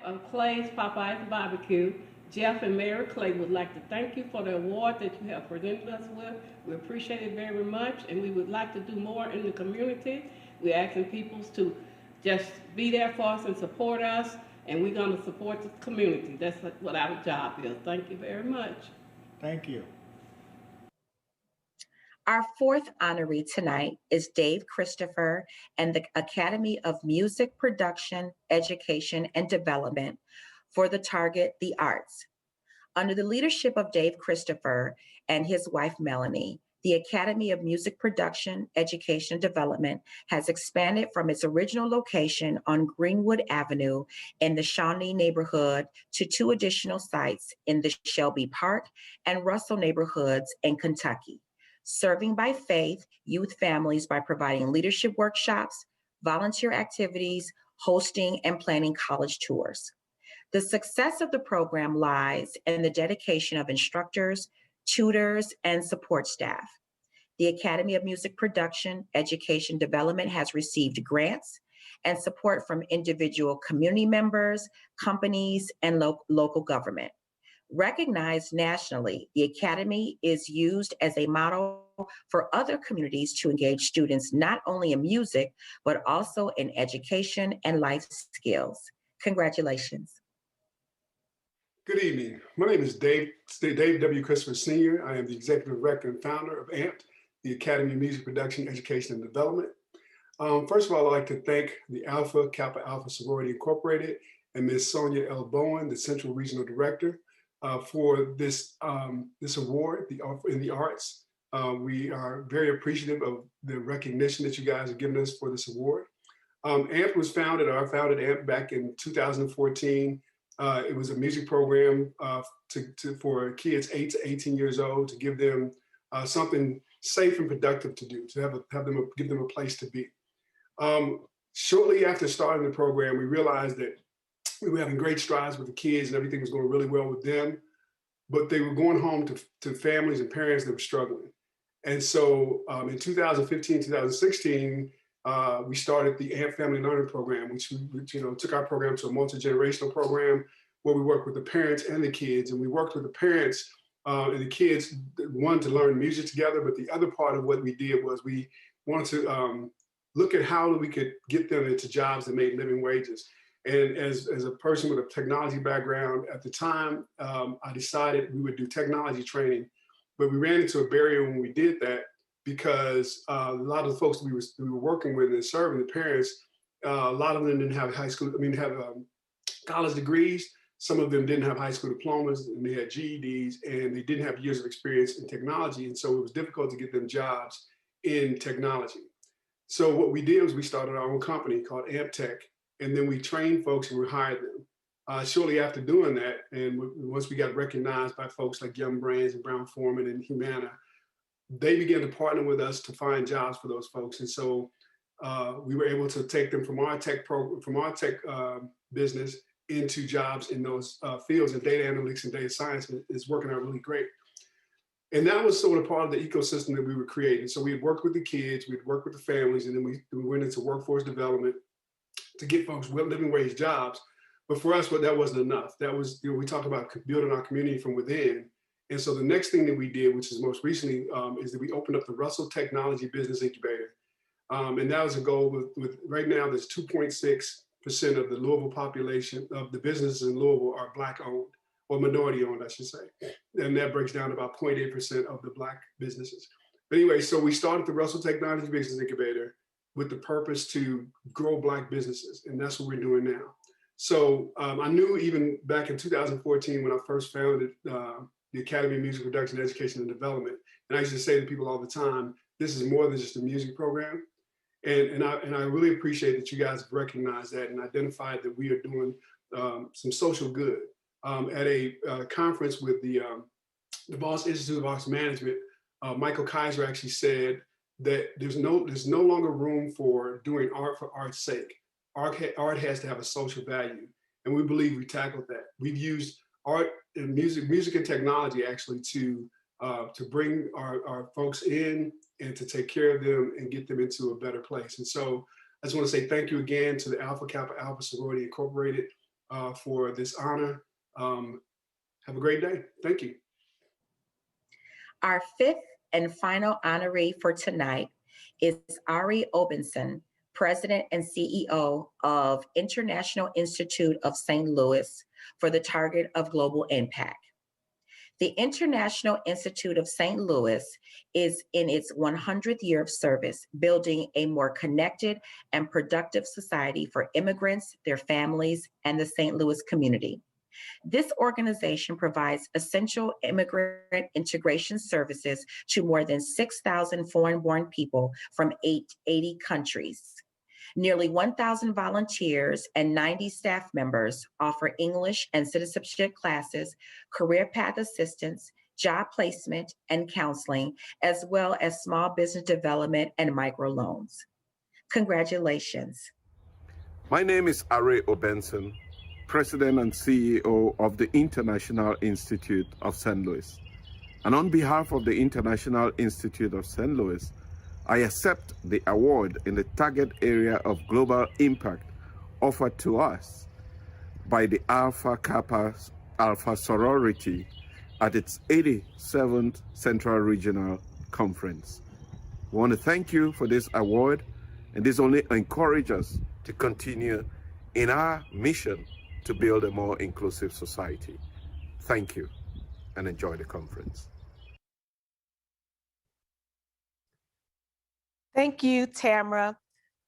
Of Clay's Popeyes and Barbecue, Jeff and Mary Clay would like to thank you for the award that you have presented us with. We appreciate it very much, and we would like to do more in the community. We're asking people to just be there for us and support us, and we're going to support the community. That's what our job is. Thank you very much. Thank you. Our fourth honoree tonight is Dave Christopher and the Academy of Music Production, Education, and Development for the Target the Arts. Under the leadership of Dave Christopher and his wife, Melanie, the Academy of Music Production, Education, and Development has expanded from its original location on Greenwood Avenue in the Shawnee neighborhood to 2 additional sites in the Shelby Park and Russell neighborhoods in Kentucky, serving by faith youth families by providing leadership workshops, volunteer activities, hosting, and planning college tours. The success of the program lies in the dedication of instructors, tutors, and support staff. The Academy of Music Production, Education, Development has received grants and support from individual community members, companies, and local government. Recognized nationally, the Academy is used as a model for other communities to engage students not only in music, but also in education and life skills. Congratulations. Good evening. My name is Dave W. Christopher Sr. I am the Executive Director and founder of AMPT, the Academy of Music Production, Education, and Development. First of all, I'd like to thank the Alpha Kappa Alpha Sorority Incorporated and Ms. Sonia L. Bowen, the Central Regional Director, for this award in the arts. We are very appreciative of the recognition that you guys have given us for this award. AMP was founded AMP back in 2014. It was a music program for kids 8 to 18 years old to give them something safe and productive to do, to give them a place to be. Shortly after starting the program, we realized that we were having great strides with the kids and everything was going really well with them, but they were going home to families and parents that were struggling. And so in 2015, 2016, we started the AMP Family Learning Program, which took our program to a multi-generational program where we worked with the parents and the kids. And we worked with the parents and the kids, one, to learn music together, but the other part of what we did was we wanted to look at how we could get them into jobs that made living wages. And as a person with a technology background at the time, I decided we would do technology training, but we ran into a barrier when we did that because a lot of the folks that we were working with and serving, the parents, a lot of them didn't have college degrees. Some of them didn't have high school diplomas, and they had GEDs, and they didn't have years of experience in technology. And so it was difficult to get them jobs in technology. So what we did was we started our own company called Amp Tech, and then we trained folks and we hired them. Shortly after doing that, and once we got recognized by folks like Young Brands and Brown Forman and Humana, they began to partner with us to find jobs for those folks. And so we were able to take them from our tech business into jobs in those fields, and data analytics and data science is working out really great. And that was sort of part of the ecosystem that we were creating. So we had worked with the kids, we'd worked with the families, and then we went into workforce development to get folks living wage jobs. But for us, that wasn't enough. That was, we talked about building our community from within. And so the next thing that we did, which is most recently, is that we opened up the Russell Technology Business Incubator. And that was a goal with right now, there's 2.6% of the Louisville population of the businesses in Louisville are Black owned, or minority owned, I should say. And that breaks down to about 0.8% of the Black businesses. But anyway, so we started the Russell Technology Business Incubator with the purpose to grow Black businesses. And that's what we're doing now. So I knew even back in 2014 when I first founded the Academy of Music Production, Education, and Development. And I used to say to people all the time, this is more than just a music program. And I really appreciate that you guys have recognized that and identified that we are doing some social good. At a conference with the Voss Institute of Arts Management, Michael Kaiser actually said that there's no longer room for doing art for art's sake. Art has to have a social value. And we believe we tackled that. We've used art and music and technology actually to bring our folks in and to take care of them and get them into a better place. And so I just want to say thank you again to the Alpha Kappa Alpha Sorority Incorporated for this honor. Have a great day. Thank you. Our fifth and final honoree for tonight is Ari Obenson, President and CEO of International Institute of St. Louis, for the target of global impact. The International Institute of St. Louis is in its 100th year of service, building a more connected and productive society for immigrants, their families, and the St. Louis community. This organization provides essential immigrant integration services to more than 6,000 foreign-born people from 80 countries. Nearly 1,000 volunteers and 90 staff members offer English and citizenship classes, career path assistance, job placement, and counseling, as well as small business development and microloans. Congratulations. My name is Ari Obenson, President and CEO of the International Institute of St. Louis. And on behalf of the International Institute of St. Louis, I accept the award in the target area of global impact offered to us by the Alpha Kappa Alpha Sorority at its 87th Central Regional Conference. I want to thank you for this award, and this only encourages us to continue in our mission to build a more inclusive society. Thank you, and enjoy the conference. Thank you, Tamara,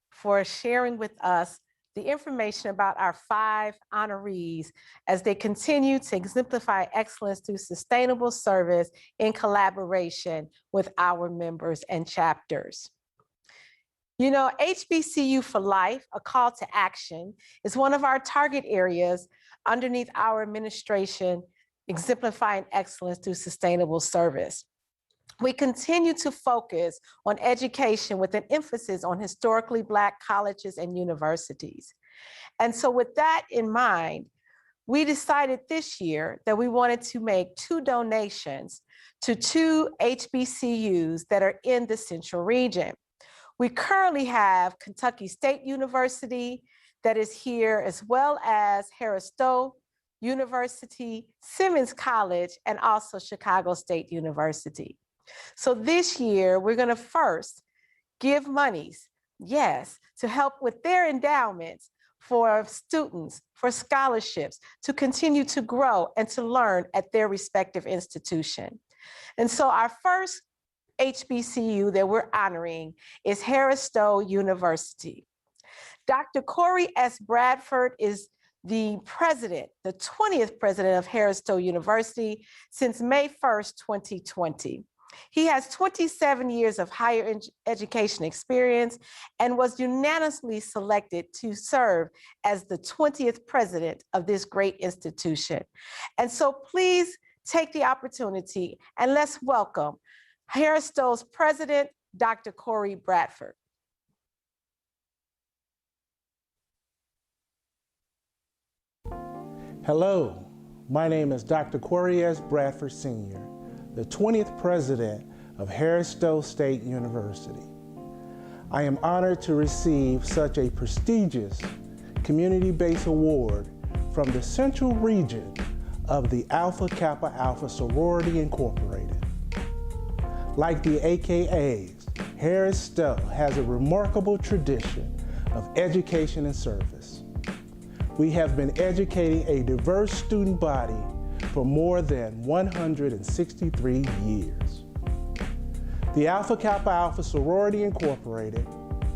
for sharing with us the information about our 5 honorees as they continue to exemplify excellence through sustainable service in collaboration with our members and chapters. You know, HBCU for Life, a call to action, is one of our target areas underneath our administration, exemplifying excellence through sustainable service. We continue to focus on education with an emphasis on historically Black colleges and universities. And so with that in mind, we decided this year that we wanted to make 2 donations to 2 HBCUs that are in the Central Region. We currently have Kentucky State University that is here, as well as Harris-Stowe University, Simmons College, and also Chicago State University. So this year, we're going to first give monies, yes, to help with their endowments for students, for scholarships, to continue to grow and to learn at their respective institution. And so our first HBCU that we're honoring is Harris-Stowe University. Dr. Corey S. Bradford is the president, the 20th president of Harris-Stowe University since May 1st, 2020. He has 27 years of higher education experience and was unanimously selected to serve as the 20th president of this great institution. And so please take the opportunity and let's welcome Harris Stowe's president, Dr. Corey Bradford. Hello, my name is Dr. Corey S. Bradford Sr., the 20th president of Harris Stowe State University. I am honored to receive such a prestigious community-based award from the Central Region of the Alpha Kappa Alpha Sorority Incorporated. Like the AKAs, Harris Stowe has a remarkable tradition of education and service. We have been educating a diverse student body for more than 163 years. The Alpha Kappa Alpha Sorority Incorporated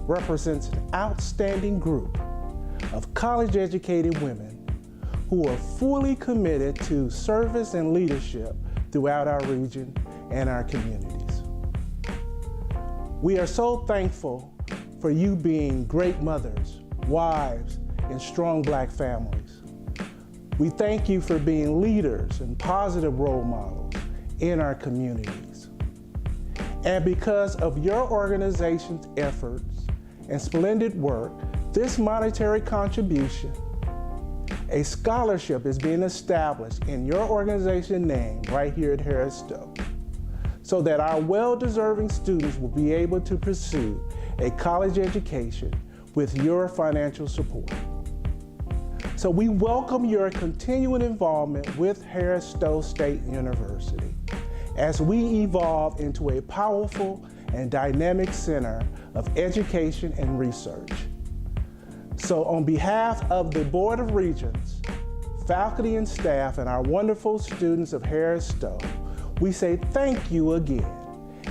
represents an outstanding group of college-educated women who are fully committed to service and leadership throughout our region and our communities. We are so thankful for you being great mothers, wives, and strong Black families. We thank you for being leaders and positive role models in our communities. And because of your organization's efforts and splendid work, this monetary contribution, a scholarship is being established in your organization name right here at Harris Stowe, so that our well-deserving students will be able to pursue a college education with your financial support. So we welcome your continuing involvement with Harris Stowe State University as we evolve into a powerful and dynamic center of education and research. So on behalf of the Board of Regents, faculty and staff, and our wonderful students of Harris Stowe, we say thank you again,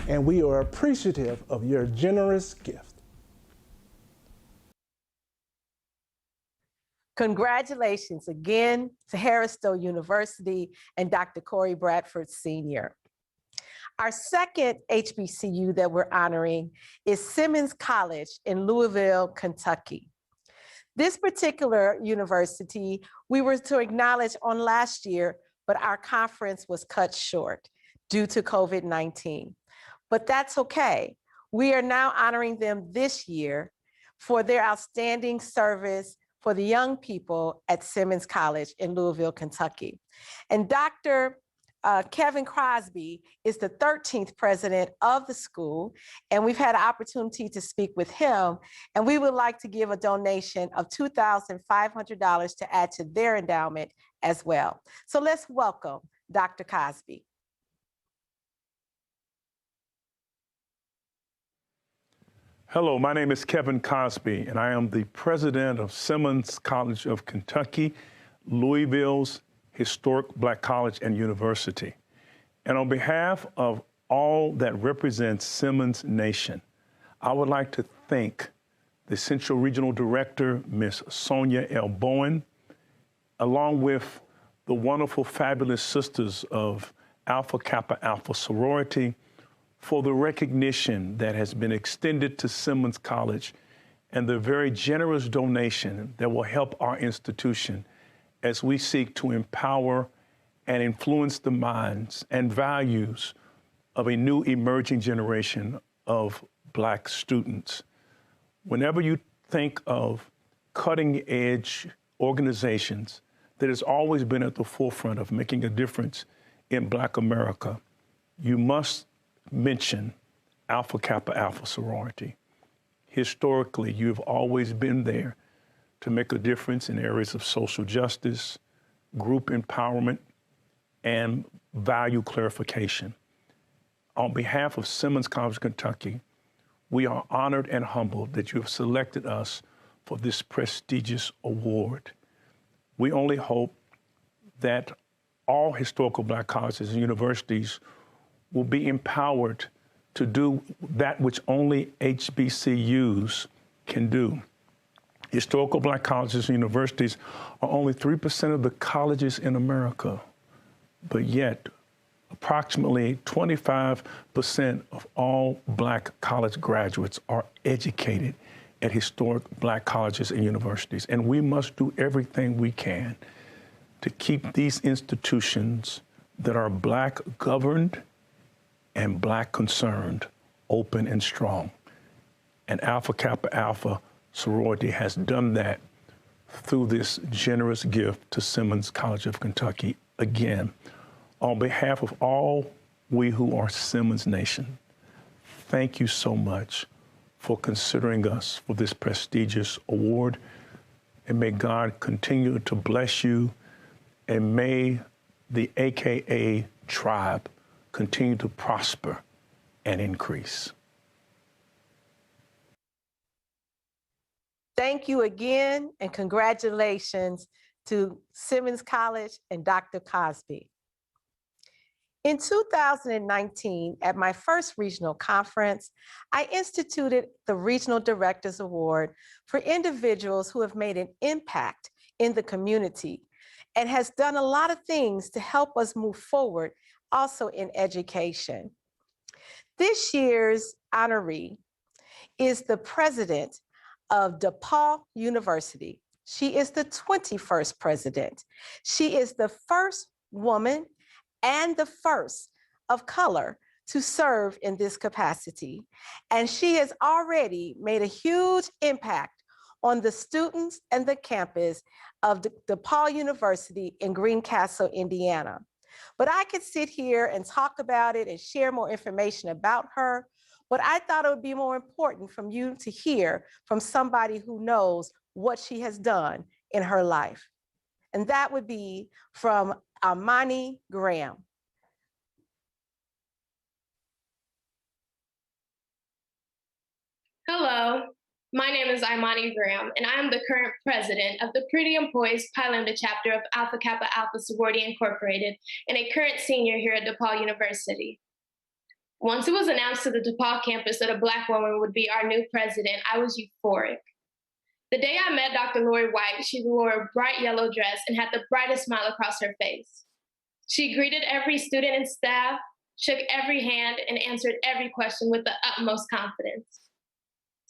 and we are appreciative of your generous gift. Congratulations again to Harris Stowe University and Dr. Corey Bradford Sr. Our second HBCU that we're honoring is Simmons College in Louisville, Kentucky. This particular university we were to acknowledge on last year, but our conference was cut short due to COVID-19. But that's okay. We are now honoring them this year for their outstanding service for the young people at Simmons College in Louisville, Kentucky. And Dr. Kevin Crosby is the 13th president of the school, and we've had an opportunity to speak with him, and we would like to give a donation of $2,500 to add to their endowment as well. So let's welcome Dr. Cosby. Hello, my name is Kevin Cosby, and I am the president of Simmons College of Kentucky, Louisville's historic Black college and university. And on behalf of all that represents Simmons Nation, I would like to thank the Central Regional Director, Ms. Sonia L. Bowen, along with the wonderful, fabulous sisters of Alpha Kappa Alpha Sorority, for the recognition that has been extended to Simmons College and the very generous donation that will help our institution as we seek to empower and influence the minds and values of a new emerging generation of Black students. Whenever you think of cutting-edge organizations that has always been at the forefront of making a difference in Black America, you must mention Alpha Kappa Alpha Sorority. Historically, you've always been there to make a difference in areas of social justice, group empowerment, and value clarification. On behalf of Simmons College, Kentucky, we are honored and humbled that you have selected us for this prestigious award. We only hope that all historical Black colleges and universities will be empowered to do that which only HBCUs can do. Historical Black colleges and universities are only 3% of the colleges in America, but yet approximately 25% of all Black college graduates are educated at historic Black colleges and universities. And we must do everything we can to keep these institutions that are Black governed and Black concerned open and strong. And Alpha Kappa Alpha Sorority has done that through this generous gift to Simmons College of Kentucky. Again, on behalf of all we who are Simmons Nation, thank you so much for considering us for this prestigious award. And may God continue to bless you, and may the AKA tribe continue to prosper and increase. Thank you again, and congratulations to Simmons College and Dr. Cosby. In 2019, at my first regional conference, I instituted the Regional Directors Award for individuals who have made an impact in the community and has done a lot of things to help us move forward also in education. This year's honoree is the president of DePaul University. She is the 21st president. She is the first woman and the first of color to serve in this capacity. And she has already made a huge impact on the students and the campus of DePaul University in Greencastle, Indiana. But I could sit here and talk about it and share more information about her, but I thought it would be more important from you to hear from somebody who knows what she has done in her life. And that would be from Amani Graham. Hello, my name is Imani Graham, and I am the current president of the Pretty and Poised Pi Lambda chapter of Alpha Kappa Alpha Sorority Incorporated, and a current senior here at DePaul University. Once it was announced to the DePaul campus that a Black woman would be our new president, I was euphoric. The day I met Dr. Lori White, she wore a bright yellow dress and had the brightest smile across her face. She greeted every student and staff, shook every hand, and answered every question with the utmost confidence.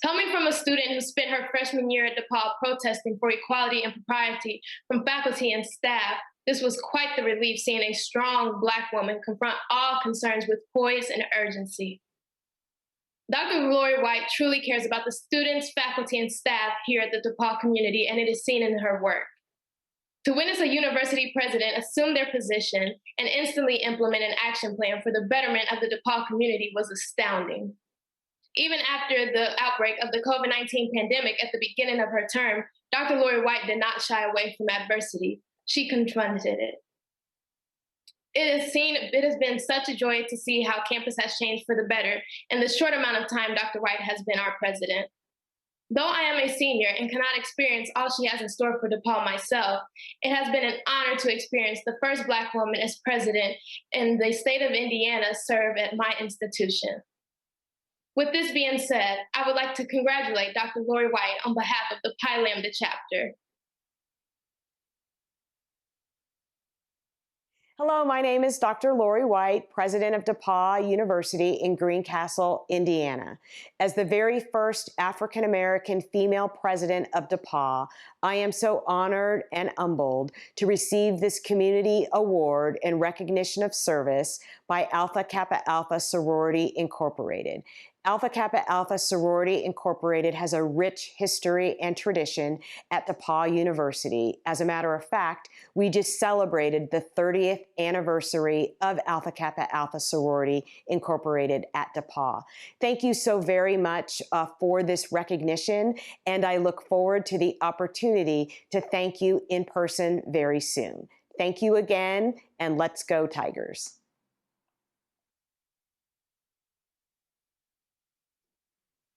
Coming from a student who spent her freshman year at DePaul protesting for equality and propriety from faculty and staff, this was quite the relief seeing a strong Black woman confront all concerns with poise and urgency. Dr. Lori White truly cares about the students, faculty, and staff here at the DePaul community, and it is seen in her work. To witness a university president assume their position and instantly implement an action plan for the betterment of the DePaul community was astounding. Even after the outbreak of the COVID-19 pandemic at the beginning of her term, Dr. Lori White did not shy away from adversity. She confronted it. It has been such a joy to see how campus has changed for the better in the short amount of time Dr. White has been our president. Though I am a senior and cannot experience all she has in store for DePaul myself, it has been an honor to experience the first Black woman as president in the state of Indiana serve at my institution. With this being said, I would like to congratulate Dr. Lori White on behalf of the Pi Lambda chapter. Hello, my name is Dr. Lori White, president of DePaul University in Greencastle, Indiana. As the very first African-American female president of DePaul, I am so honored and humbled to receive this community award in recognition of service by Alpha Kappa Alpha Sorority Incorporated. Alpha Kappa Alpha Sorority Incorporated has a rich history and tradition at DePaul University. As a matter of fact, we just celebrated the 30th anniversary of Alpha Kappa Alpha Sorority Incorporated at DePaul. Thank you so very much for this recognition, and I look forward to the opportunity to thank you in person very soon. Thank you again, and let's go Tigers.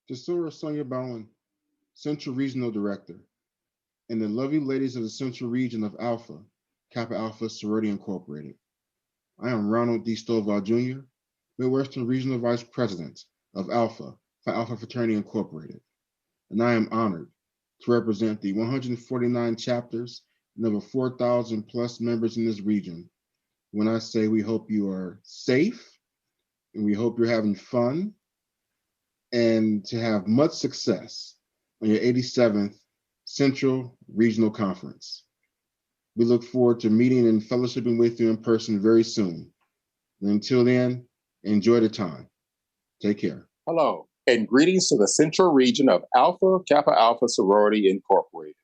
To Sora Sonia Bowen, Central Regional Director, and the lovely ladies of the Central Region of Alpha, Kappa Alpha Sorority Incorporated. I am Ronald D. Stovall Jr., Midwestern Regional Vice President of Alpha Phi Alpha Fraternity Incorporated, and I am honored to represent the 149 chapters and over 4,000 plus members in this region when I say we hope you are safe and we hope you're having fun and to have much success on your 87th Central Regional Conference. We look forward to meeting and fellowshipping with you in person very soon. And until then, enjoy the time. Take care. Hello, and greetings to the Central Region of Alpha Kappa Alpha Sorority Incorporated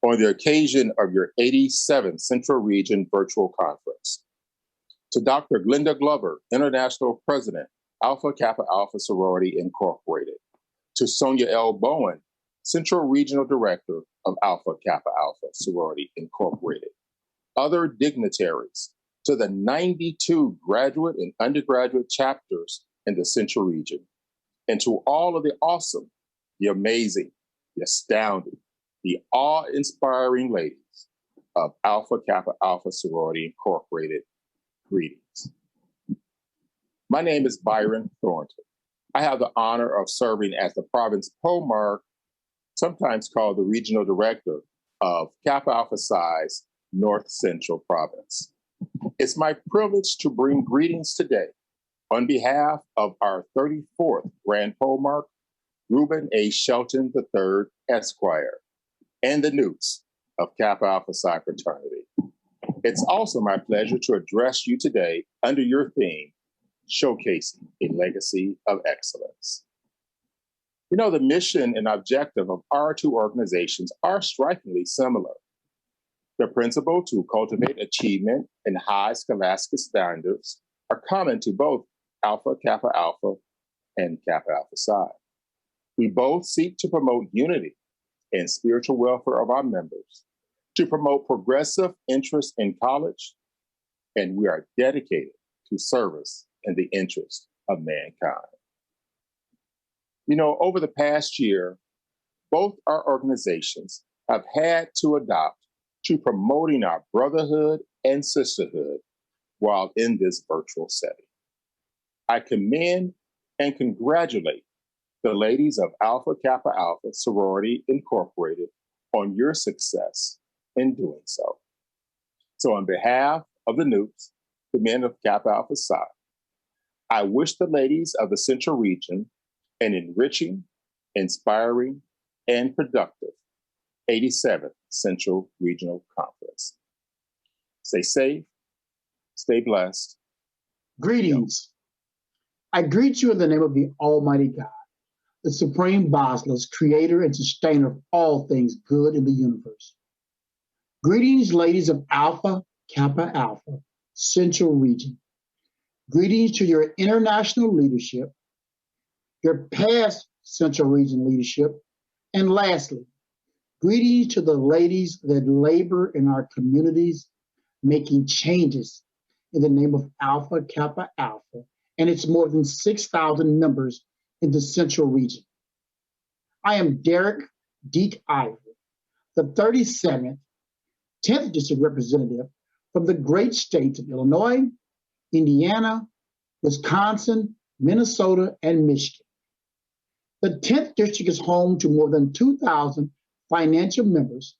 on the occasion of your 87th Central Region Virtual Conference. To Dr. Glenda Glover, International President, Alpha Kappa Alpha Sorority Incorporated. To Sonia L. Bowen, Central Regional Director of Alpha Kappa Alpha Sorority Incorporated. Other dignitaries, to the 92 graduate and undergraduate chapters in the Central Region, and to all of the awesome, the amazing, the astounding, the awe-inspiring ladies of Alpha Kappa Alpha Sorority Incorporated, greetings. My name is Byron Thornton. I have the honor of serving as the province POMARC, sometimes called the Regional Director of Kappa Alpha Psi's North Central Province. It's my privilege to bring greetings today on behalf of our 34th Grand POMARC, Reuben A. Shelton III, Esquire, and the Newts of Kappa Alpha Psi Fraternity. It's also my pleasure to address you today under your theme, Showcasing a Legacy of Excellence. You know, the mission and objective of our two organizations are strikingly similar. The principle to cultivate achievement and high scholastic standards are common to both Alpha Kappa Alpha and Kappa Alpha Psi. We both seek to promote unity and spiritual welfare of our members, to promote progressive interest in college, and we are dedicated to service in the interest of mankind. You know, over the past year, both our organizations have had to adopt to promoting our brotherhood and sisterhood while in this virtual setting. I commend and congratulate the ladies of Alpha Kappa Alpha Sorority Incorporated on your success in doing so. So on behalf of the Newts, the men of Kappa Alpha Psi, I wish the ladies of the Central Region an enriching, inspiring, and productive 87th Central Regional Conference. Stay safe, stay blessed. Greetings. I greet you in the name of the Almighty God, the Supreme Bossless, creator and sustainer of all things good in the universe. Greetings, ladies of Alpha Kappa Alpha Central Region. Greetings to your international leadership, your past Central Region leadership, and lastly, greetings to the ladies that labor in our communities, making changes in the name of Alpha Kappa Alpha and its more than 6,000 members in the Central Region. I am Derek Deek Ivory, the 37th, 10th District Representative from the great states of Illinois, Indiana, Wisconsin, Minnesota, and Michigan. The 10th District is home to more than 2,000 financial members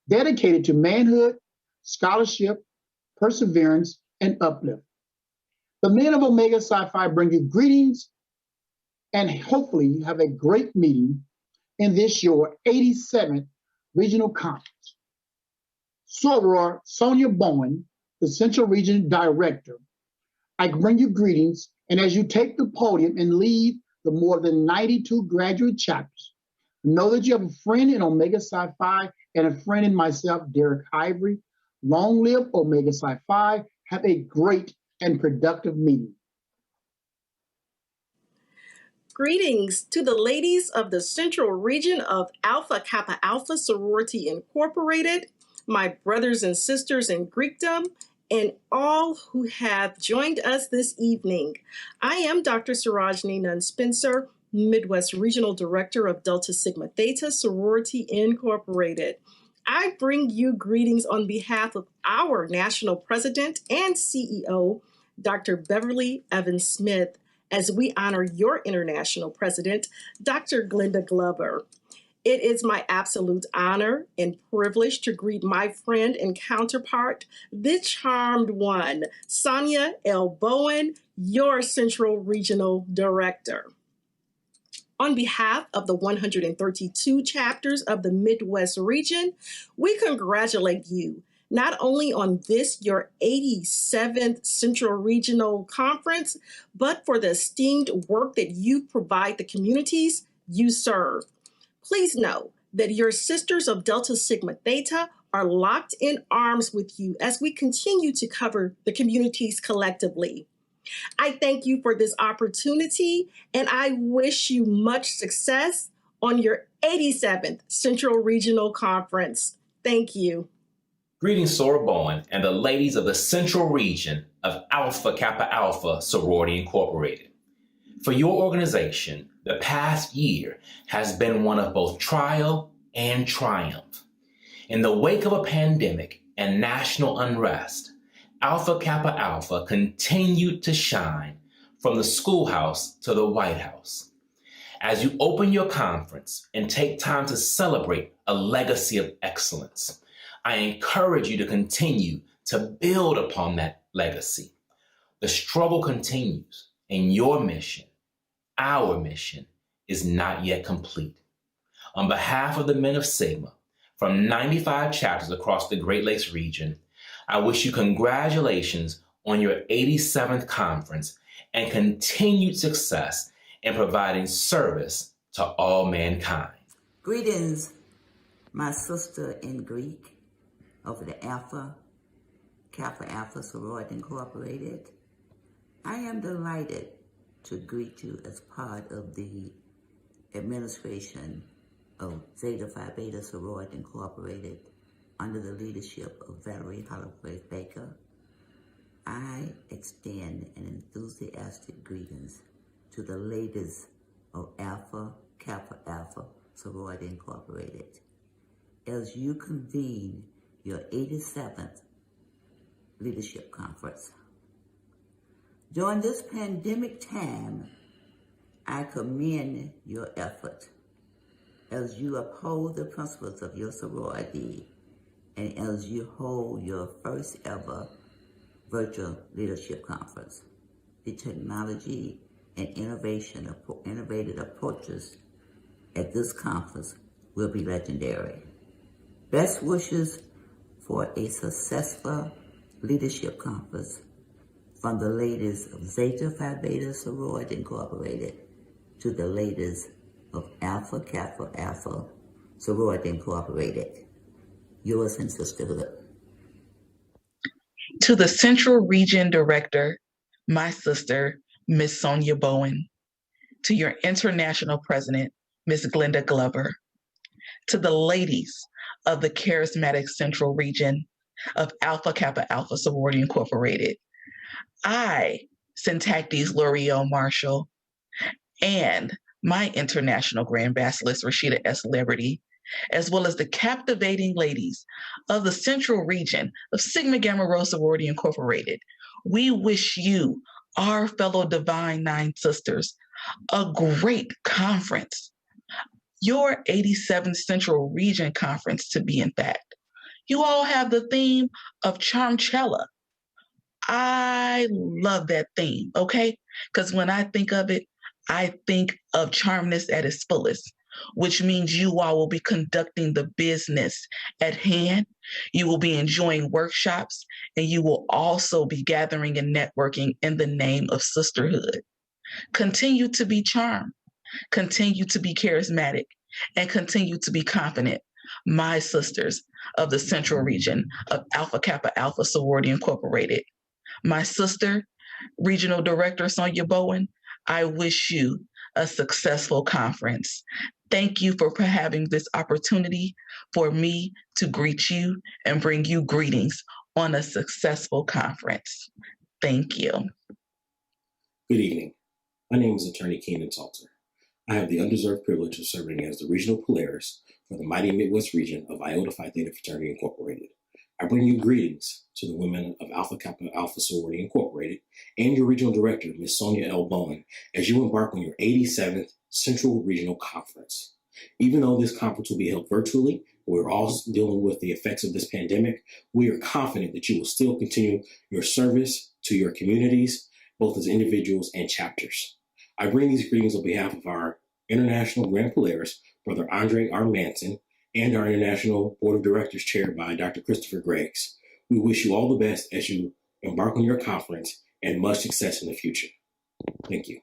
dedicated to manhood, scholarship, perseverance, and uplift. The men of Omega Psi Phi bring you greetings and hopefully you have a great meeting in this your 87th Regional Conference. Soror Sonia Bowen, the Central Region Director, I bring you greetings, and as you take the podium and lead the more than 92 graduate chapters, know that you have a friend in Omega Psi Phi and a friend in myself, Derek Ivory. Long live Omega Psi Phi. Have a great and productive meeting. Greetings to the ladies of the Central Region of Alpha Kappa Alpha Sorority Incorporated, my brothers and sisters in Greekdom, and all who have joined us this evening. I am Dr. Sarajini Nunn Spencer, Midwest Regional Director of Delta Sigma Theta Sorority Incorporated. I bring you greetings on behalf of our National President and CEO, Dr. Beverly Evans Smith, as we honor your International President, Dr. Glenda Glover. It is my absolute honor and privilege to greet my friend and counterpart, the charmed one, Sonia L. Bowen, your Central Regional Director. On behalf of the 132 chapters of the Midwest region, we congratulate you not only on this, your 87th Central Regional Conference, but for the esteemed work that you provide the communities you serve. Please know that your Sisters of Delta Sigma Theta are locked in arms with you as we continue to cover the communities collectively. I thank you for this opportunity, and I wish you much success on your 87th Central Regional Conference. Thank you. Greetings, Sora Bowen and the ladies of the Central Region of Alpha Kappa Alpha Sorority Incorporated. For your organization, the past year has been one of both trial and triumph. In the wake of a pandemic and national unrest, Alpha Kappa Alpha continued to shine from the schoolhouse to the White House. As you open your conference and take time to celebrate a legacy of excellence, I encourage you to continue to build upon that legacy. The struggle continues, and your mission, our mission, is not yet complete. On behalf of the men of Sigma, from 95 chapters across the Great Lakes region, I wish you congratulations on your 87th conference and continued success in providing service to all mankind. Greetings, my sister in Greek of the Alpha Kappa Alpha Sorority Incorporated. I am delighted to greet you as part of the administration of Zeta Phi Beta Sorority Incorporated under the leadership of Valerie Holloway Baker. I extend an enthusiastic greetings to the ladies of Alpha Kappa Alpha Sorority Incorporated as you convene your 87th Leadership Conference. During this pandemic time, I commend your effort as you uphold the principles of your sorority and as you hold your first ever virtual leadership conference. The technology and innovative approaches at this conference will be legendary. Best wishes for a successful leadership conference from the ladies of Zeta Phi Beta Sorority Incorporated to the ladies of Alpha Kappa Alpha Sorority Incorporated. Yours in sisterhood. To the Central Region Director, my sister, Miss Sonia Bowen. To your International President, Miss Glenda Glover. To the ladies of the charismatic Central Region of Alpha Kappa Alpha Sorority Incorporated, I, Syntactes L'Oreal Marshall, and my International Grand Basilisk Rashida S. Liberty, as well as the captivating ladies of the Central Region of Sigma Gamma Rho Sorority Incorporated, we wish you, our fellow Divine Nine Sisters, a great conference. Your 87th Central Region Conference, to be in fact. You all have the theme of Charmcella. I love that theme, okay? Because when I think of it, I think of charmness at its fullest, which means you all will be conducting the business at hand. You will be enjoying workshops, and you will also be gathering and networking in the name of sisterhood. Continue to be charmed, continue to be charismatic, and continue to be confident, my sisters of the Central Region of Alpha Kappa Alpha Sorority Incorporated. My sister, Regional Director Sonia Bowen, I wish you a successful conference. Thank you for having this opportunity for me to greet you and bring you greetings on a successful conference. Thank you. Good evening. My name is Attorney Keenan Salter. I have the undeserved privilege of serving as the Regional Polaris for the mighty Midwest region of Iota Phi Theta Fraternity Incorporated. I bring you greetings to the women of Alpha Kappa Alpha Sorority Incorporated and your Regional Director, Ms. Sonia L. Bowen, as you embark on your 87th Central Regional Conference. Even though this conference will be held virtually, we're all dealing with the effects of this pandemic, we are confident that you will still continue your service to your communities, both as individuals and chapters. I bring these greetings on behalf of our International Grand Polaris, Brother Andre R. Manson, and our International Board of Directors chaired by Dr. Christopher Greggs. We wish you all the best as you embark on your conference and much success in the future. Thank you.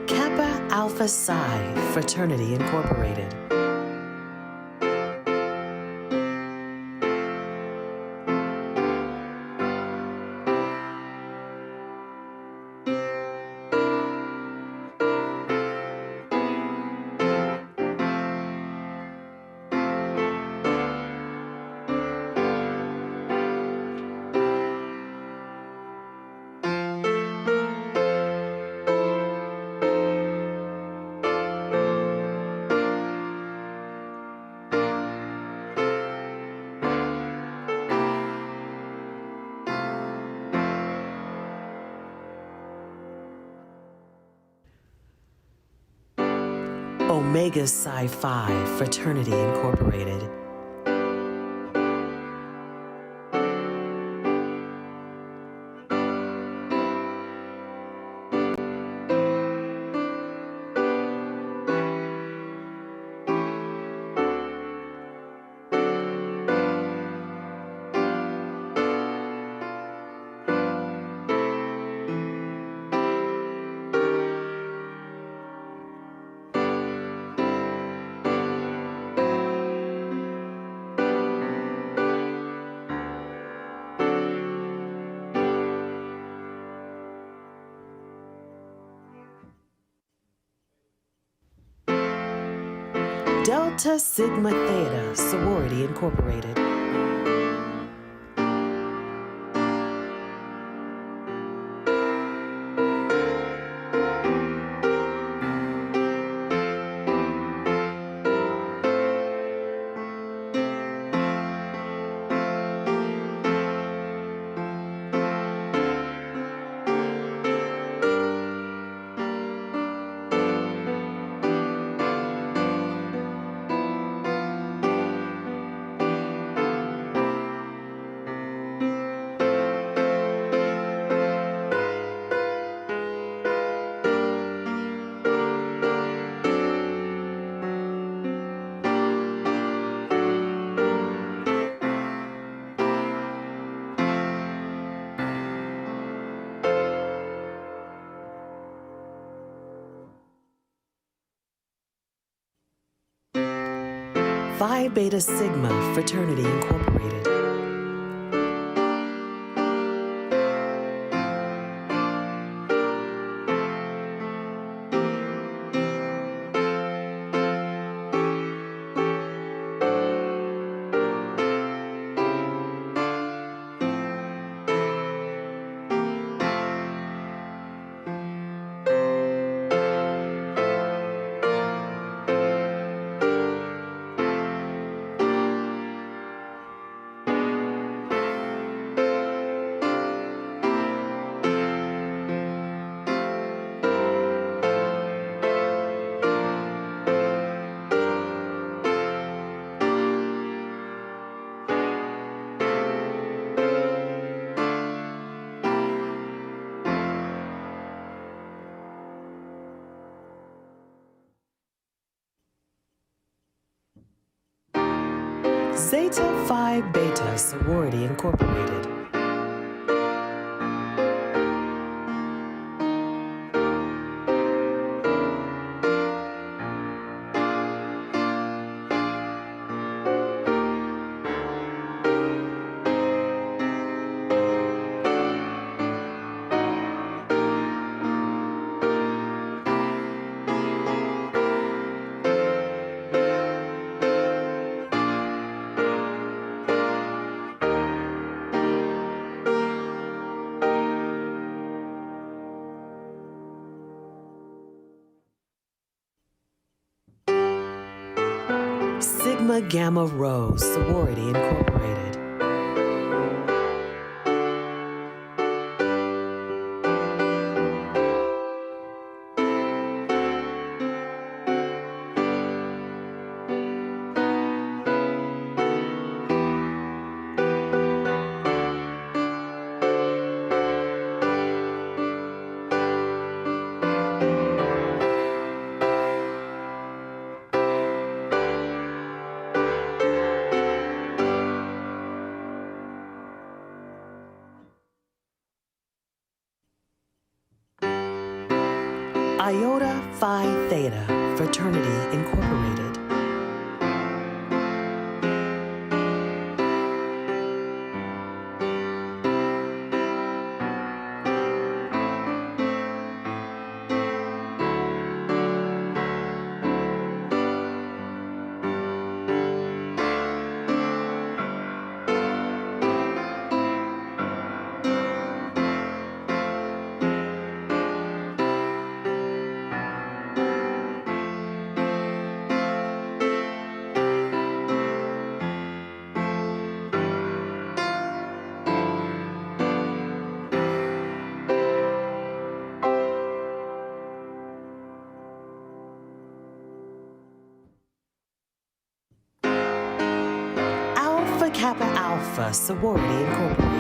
Kappa Alpha Psi Fraternity Incorporated. Omega Psi Phi Fraternity Incorporated. Delta Sigma Theta Sorority Incorporated. Phi Beta Sigma Fraternity Incorporated. Zeta Phi Beta Sorority Incorporated. Sigma Gamma Rho Sorority Incorporated. Iota Phi Theta Fraternity Incorporated. Alpha Kappa Alpha Sorority Incorporated.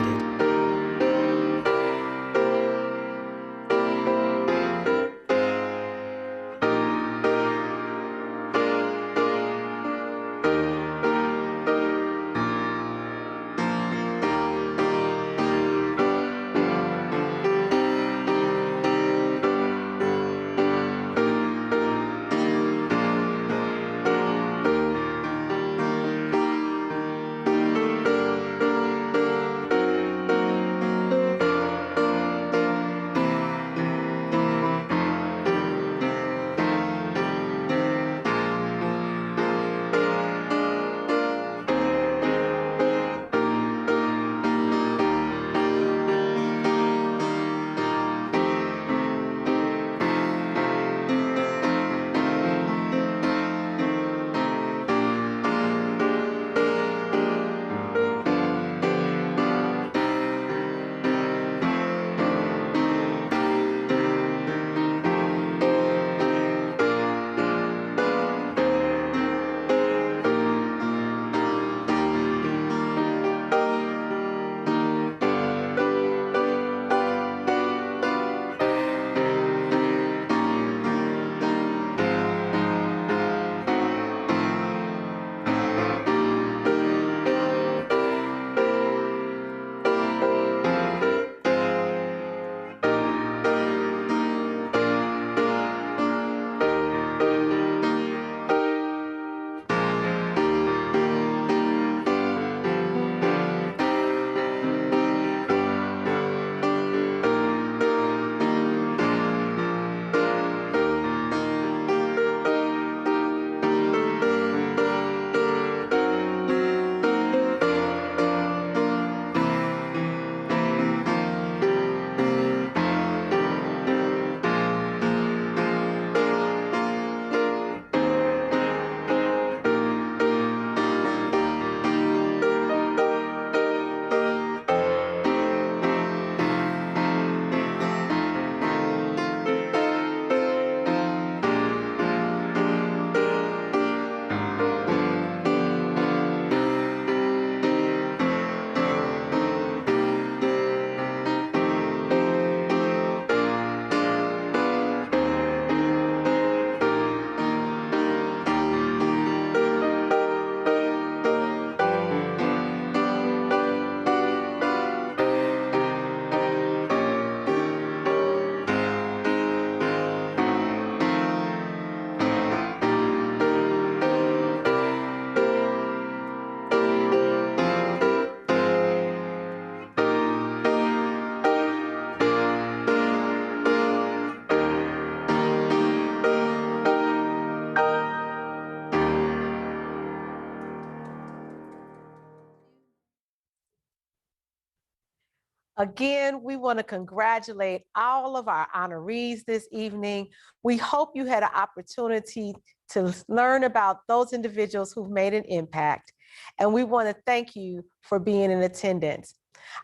Again, we want to congratulate all of our honorees this evening. We hope you had an opportunity to learn about those individuals who've made an impact. And we want to thank you for being in attendance.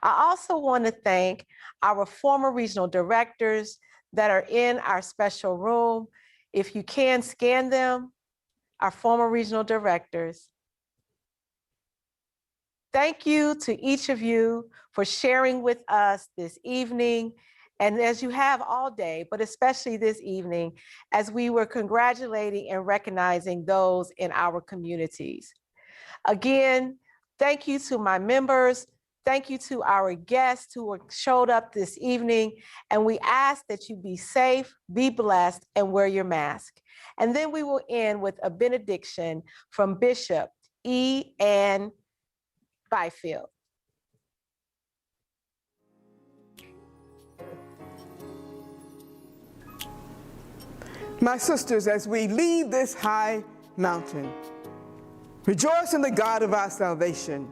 I also want to thank our former regional directors that are in our special room. If you can scan them, our former regional directors. Thank you to each of you for sharing with us this evening, and as you have all day, but especially this evening, as we were congratulating and recognizing those in our communities. Again, thank you to my members. Thank you to our guests who showed up this evening, and we ask that you be safe, be blessed, and wear your mask. And then we will end with a benediction from Bishop E. Ann Byfield. My sisters, as we leave this high mountain, rejoice in the God of our salvation.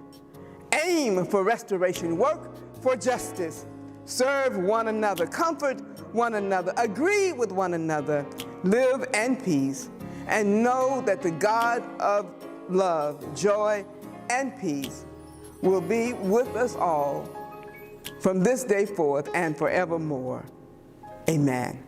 Aim for restoration, work for justice, serve one another, comfort one another, agree with one another, live in peace, and know that the God of love, joy, and peace will be with us all from this day forth and forevermore. Amen.